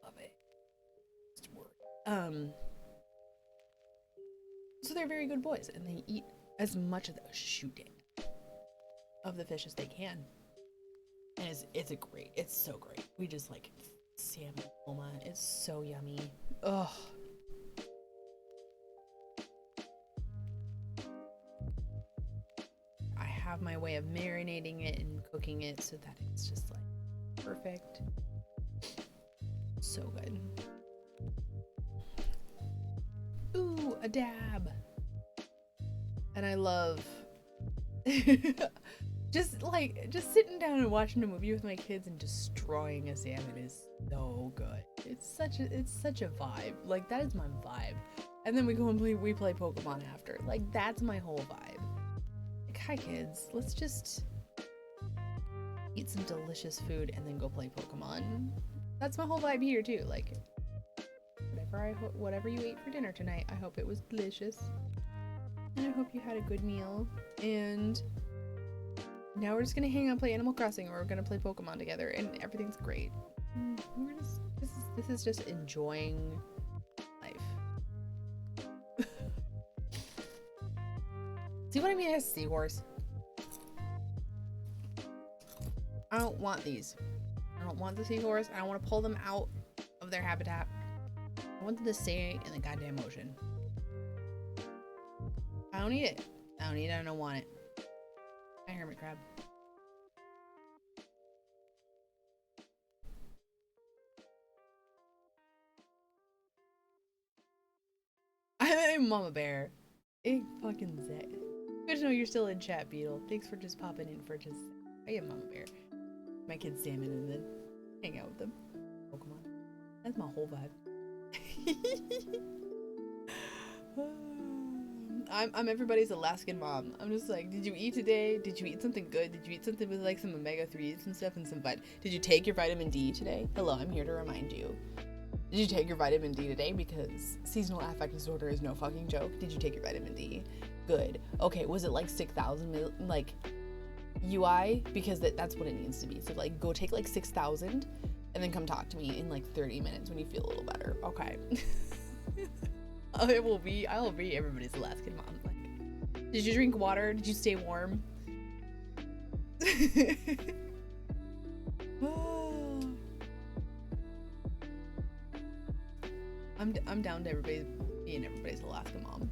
Love it. It's work. So they're very good boys, and they eat as much of the of the fish as they can. And it's so great. We just like salmon Oma. It's so yummy. Ugh. I have my way of marinating it and cooking it so that it's just like perfect. So good. Ooh, a dab. And I love just sitting down and watching a movie with my kids and destroying a salmon is so good. It's such a vibe. Like, that is my vibe. And then we go and we play Pokemon after. Like, that's my whole vibe. Like, hi kids, let's just eat some delicious food and then go play Pokemon. That's my whole vibe here too. Like, whatever you ate for dinner tonight, I hope it was delicious. And I hope you had a good meal. And now we're just gonna hang out, play Animal Crossing, or we're gonna play Pokemon together, and everything's great. This is just enjoying life. See what I mean? As a seahorse. I don't want these. I don't want the seahorse. I don't want to pull them out of their habitat. I want them to stay in the goddamn ocean. I don't need it. I don't need it. I don't want it. Hi, hermit crab. I'm Mama Bear. Hey, fucking Zach. Good to know you're still in chat, Beetle. Thanks for just popping in for just. I am Mama Bear. My kids salmon and then hang out with them. Pokemon. That's my whole vibe. I'm everybody's Alaskan mom. I'm just like, did you eat today? Did you eat something good? Did you eat something with like some omega-3s and stuff and some did you take your vitamin D today? Hello, I'm here to remind you. Did you take your vitamin D today? Because seasonal affective disorder is no fucking joke. Did you take your vitamin D? Good. Okay, was it like 6,000 like UI? Because that's what it needs to be. So like go take like 6,000 and then come talk to me in like 30 minutes when you feel a little better. Okay. I'll be everybody's Alaskan mom. Like, did you drink water? Did you stay warm? I'm down to being everybody's Alaskan mom.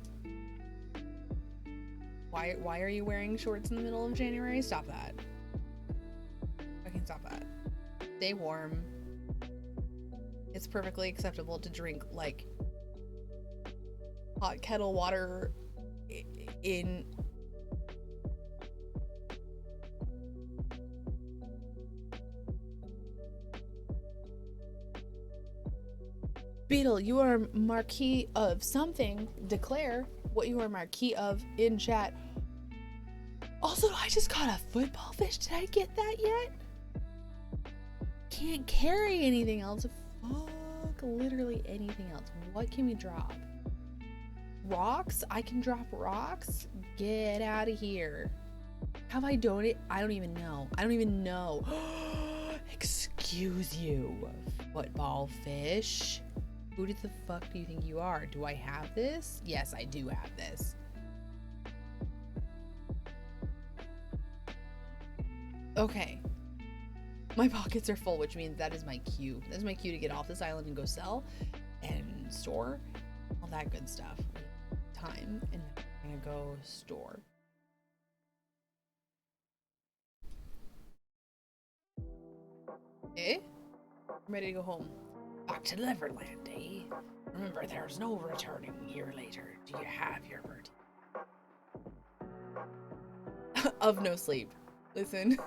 Why are you wearing shorts in the middle of January? Stop that. Fucking stop that. Stay warm. It's perfectly acceptable to drink like hot kettle water in Beetle, you are Marquis of something. Declare what you are Marquis of in chat. Also, I just caught a football fish. Did I get that yet? Can't carry anything else. Fuck, literally anything else. What can we drop? Rocks? I can drop rocks? Get out of here. Have I donated? I don't even know. Excuse you, football fish. Who the fuck do you think you are? Do I have this? Yes, I do have this. Okay. My pockets are full, which means that is my cue. That is my cue to get off this island and go sell and store all that good stuff. Time, and I'm gonna go store. Eh? I'm ready to go home. Back to Neverland, eh? Remember, there's no returning a year later. Do you have your birthday? Of no sleep. Listen.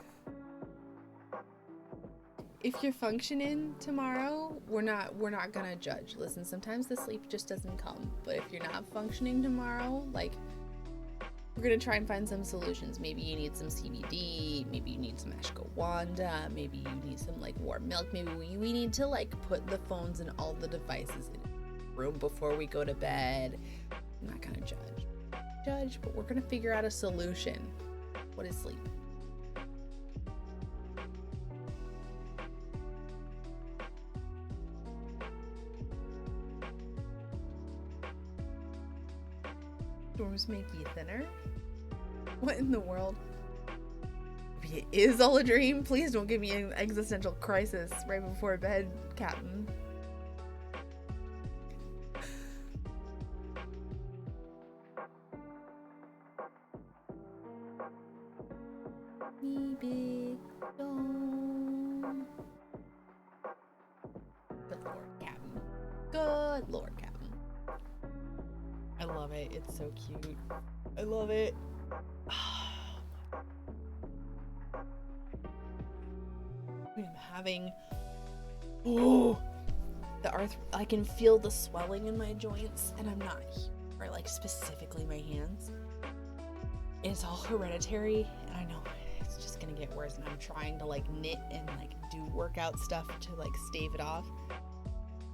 If you're functioning tomorrow, we're not gonna judge. Listen, sometimes the sleep just doesn't come. But if you're not functioning tomorrow, like, we're gonna try and find some solutions. Maybe you need some CBD, maybe you need some ashwagandha, maybe you need some like warm milk, maybe we need to like put the phones and all the devices in a room before we go to bed. I'm not gonna judge, but we're gonna figure out a solution. What is sleep? Storms make you thinner? What in the world? Maybe it is all a dream. Please don't give me an existential crisis right before bed, Captain. Me big dome. Good Lord, Captain. Good Lord, Captain. I love it. It's so cute. I love it. I'm having the arth. I can feel the swelling in my joints, and I'm not here, or like specifically my hands. It's all hereditary, and I know it's just gonna get worse. And I'm trying to like knit and like do workout stuff to like stave it off.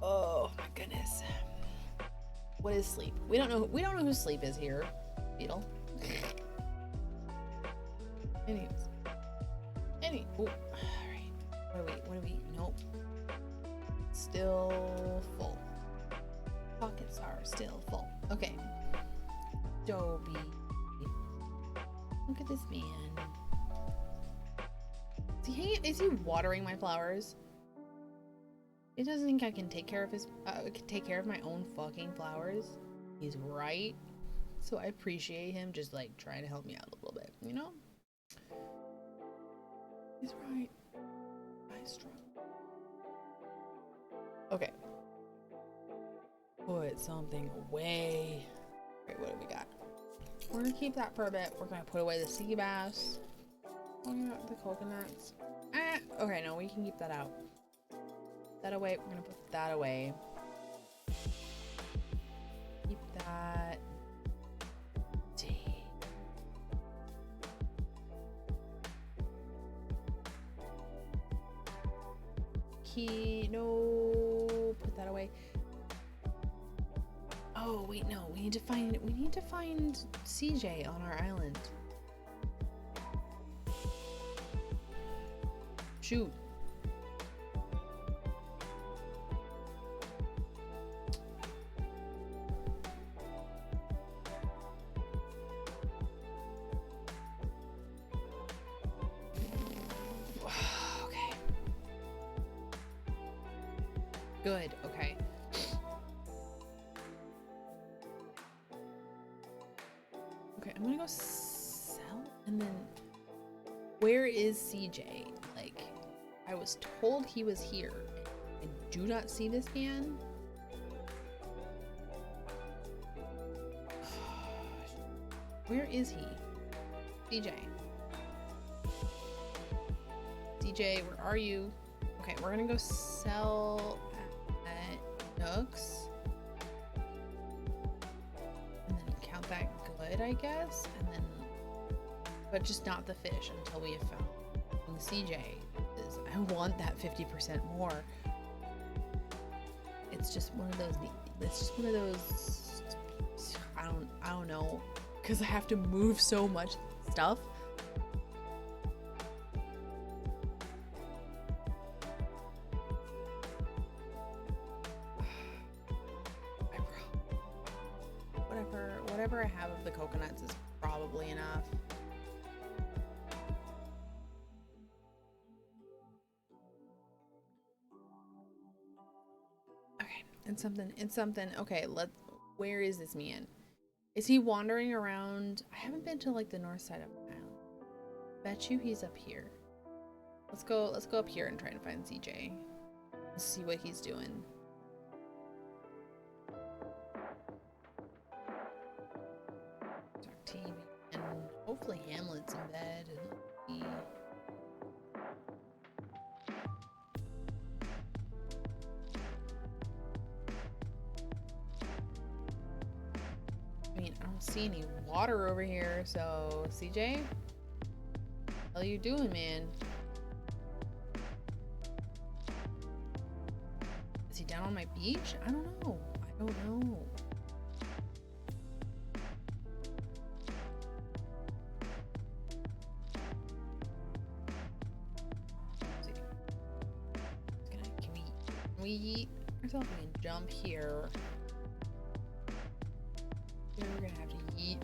Oh my goodness. What is sleep? We don't know who sleep is here, Beetle. Anyways. Ooh. Alright. What are we? Nope. Still full. Pockets are still full. Okay. Dobie. Look at this man. Is he watering my flowers? He doesn't think I can take care of my own fucking flowers. He's right. So I appreciate him just like trying to help me out a little bit, you know? He's right. I struggle. Okay. Put something away. Wait, what do we got? We're gonna keep that for a bit. We're gonna put away the sea bass. Oh, yeah, the coconuts. Okay, no, we can keep that out. That away. We're gonna put that away. Keep that. No, put that away. Oh wait, no, we need to find CJ on our island. Shoot. Good, okay. Okay, I'm gonna go sell, and then where is CJ? Like, I was told he was here. I do not see this man. Where is he? CJ. CJ, where are you? Okay, we're gonna go sell Nooks, and then count that good, I guess, and then, but just not the fish until we have found CJ. Because I want that 50% more. It's just one of those. It's just one of those. I don't know, because I have to move so much stuff. Whatever I have of the coconuts is probably enough. Okay, and something. Okay, where is this man? Is he wandering around? I haven't been to like the north side of the island. Bet you he's up here. Let's go up here and try to find CJ. Let's see what he's doing. TV, and hopefully Hamlet's in bed and he... I mean, I don't see any water over here, so CJ, what the hell you doing, man? Is he down on my beach? I don't know. We yeet ourselves. We can jump here. Here we're gonna have to yeet.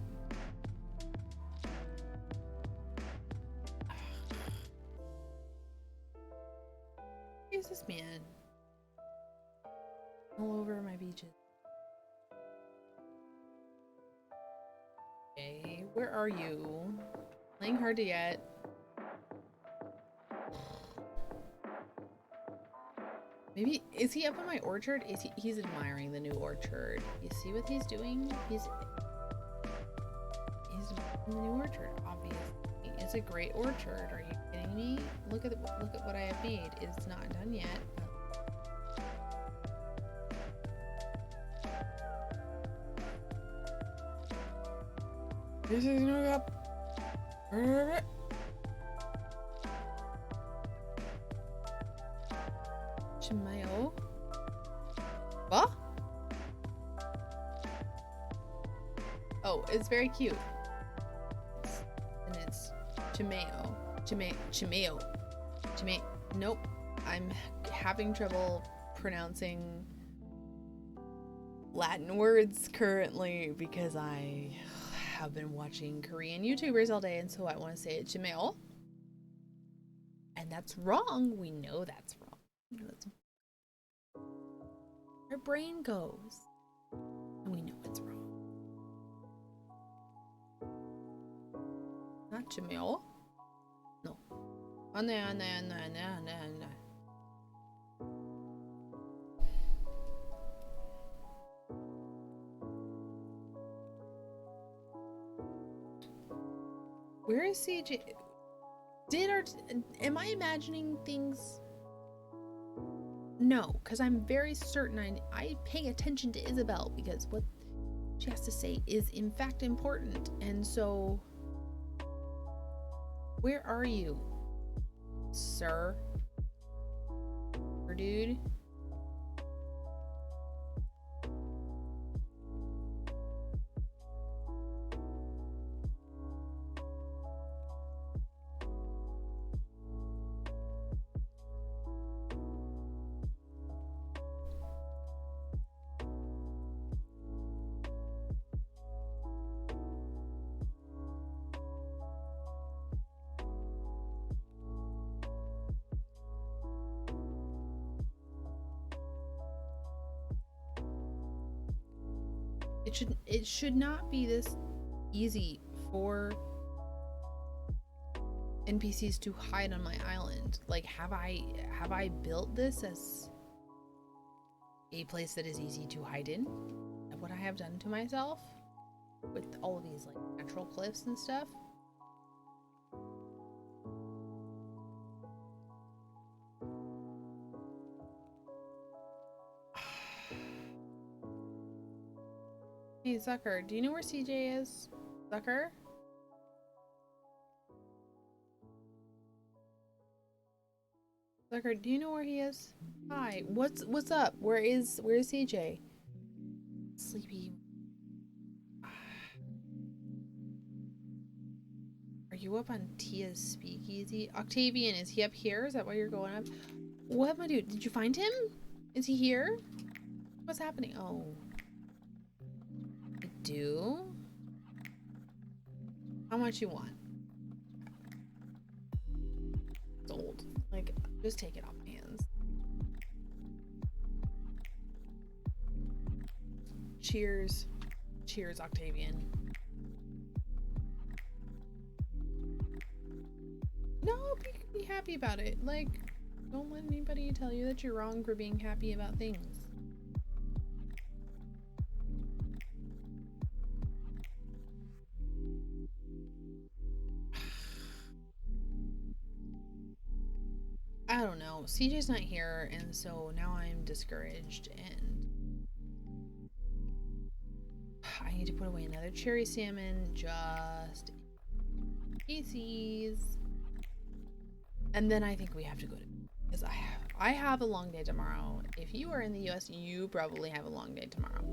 Where's this man? All over my beaches. Okay, where are you? Playing hard to get. Maybe, is he up in my orchard? He's admiring the new orchard. You see what he's doing? He's admiring the new orchard, obviously. It's a great orchard. Are you kidding me? Look at what I have made. It's not done yet. This is no up. Chimayo. What? Oh, it's very cute. And it's Chimayo. Chimayo. Nope. I'm having trouble pronouncing Latin words currently because I have been watching Korean YouTubers all day, and so I want to say it Chimayo. And that's wrong. We know that's wrong. Our brain goes, and we know it's wrong. Not Chimayo. No. Where is CJ? Am I imagining things? No, because I'm very certain I pay attention to Isabel because what she has to say is in fact important. And so, where are you, sir? Or dude? It should not be this easy for NPCs to hide on my island. Like, have I built this as a place that is easy to hide in? What I have done to myself with all of these like natural cliffs and stuff? Hey, Zucker, do you know where CJ is? Zucker? Zucker, do you know where he is? Hi, what's up? Where is CJ? Sleepy. Are you up on Tia's speakeasy? Octavian, is he up here? Is that why you're going up? What, my dude? Did you find him? Is he here? What's happening? Oh. I do? How much you want? Sold. Like, just take it off my hands. Cheers. Cheers, Octavian. No, be happy about it. Like, don't let anybody tell you that you're wrong for being happy about things. I don't know. CJ's not here, and so now I'm discouraged, and I need to put away another cherry salmon just in case. And then I think we have to go to, because I have a long day tomorrow. If you are in the US, you probably have a long day tomorrow.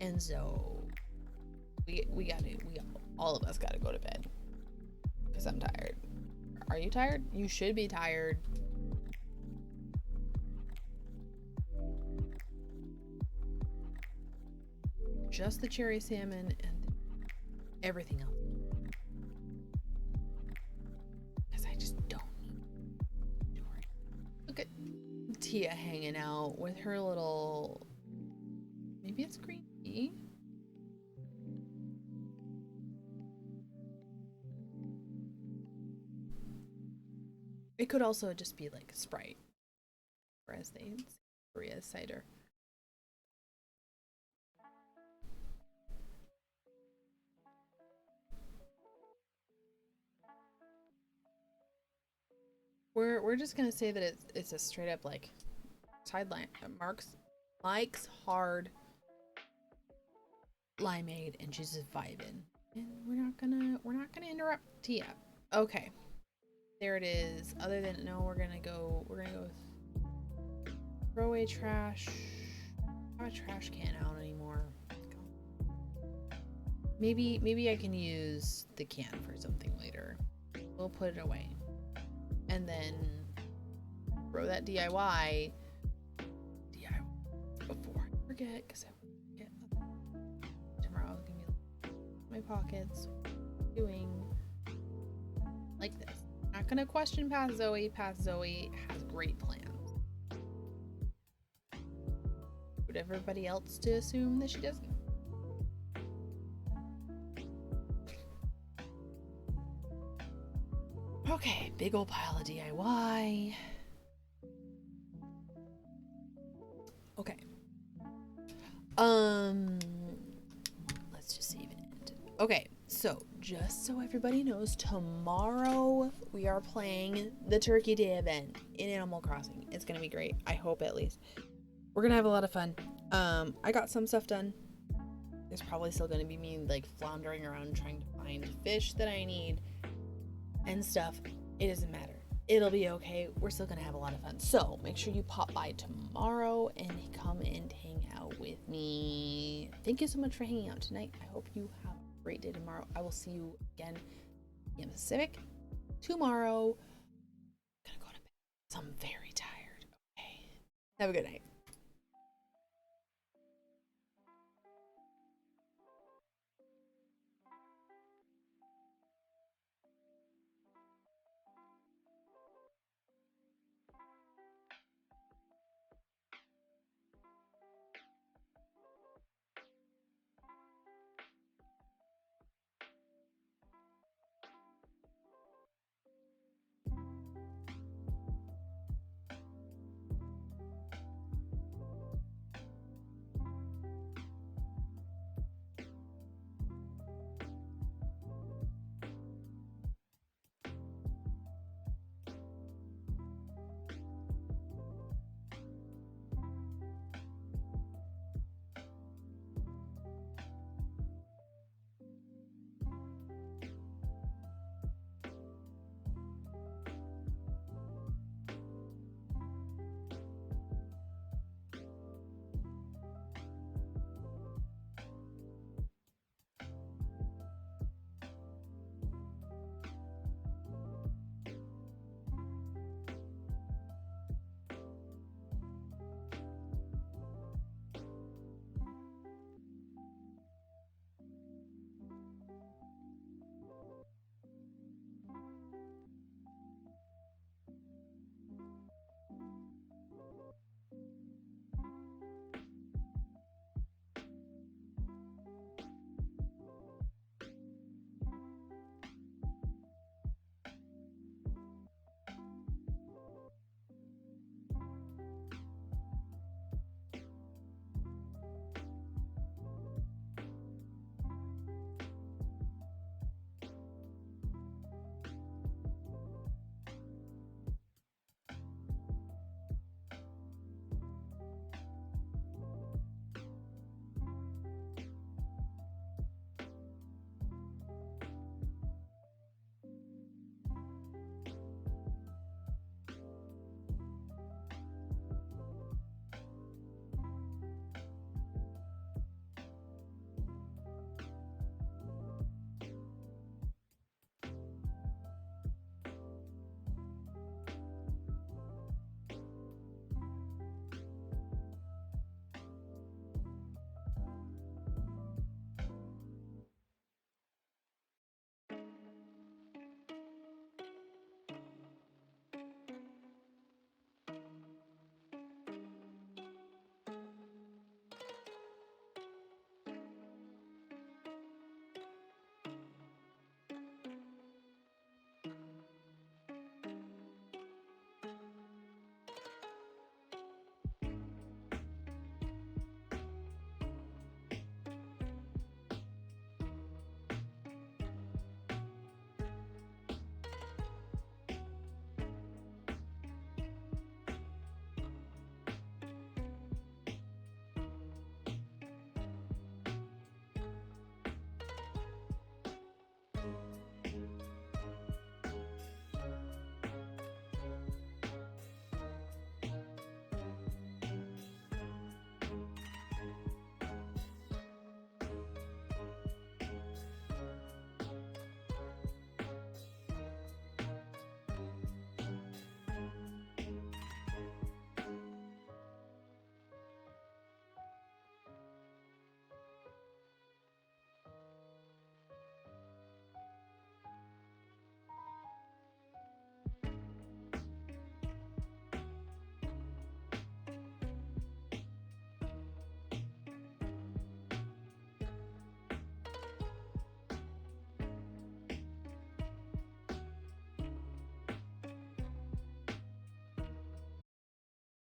And so all of us gotta go to bed because I'm tired. Are you tired? You should be tired. just the cherry salmon and everything else. Because I just don't need. Look at Tia hanging out with her little, maybe it's green tea. It could also just be like Sprite, or as they say, Korea cider. We're just gonna say that it's a straight up like sideline. Mike's hard limeade, and she's just vibing. And we're not gonna interrupt Tia. Okay, there it is. Other than no, we're gonna go with throw away trash. I don't have a trash can out anymore. Maybe I can use the can for something later. We'll put it away. And then throw that DIY before I forget, because I forget. Tomorrow's gonna be my pockets doing like this. Not gonna question past Zoe. Past Zoe has great plans. Would everybody else to assume that she doesn't? Okay, big old pile of DIY. Okay. Let's just save it. Okay, so just so everybody knows, tomorrow we are playing the Turkey Day event in Animal Crossing. It's gonna be great. I hope, at least. We're gonna have a lot of fun. I got some stuff done. There's probably still gonna be me like floundering around trying to find fish that I need and stuff. It doesn't matter. It'll be okay. We're still gonna have a lot of fun. So make sure you pop by tomorrow and come and hang out with me. Thank you so much for hanging out tonight. I hope you have a great day tomorrow. I will see you again in Pacific tomorrow. I'm gonna go to bed. I'm very tired. Okay. Have a good night.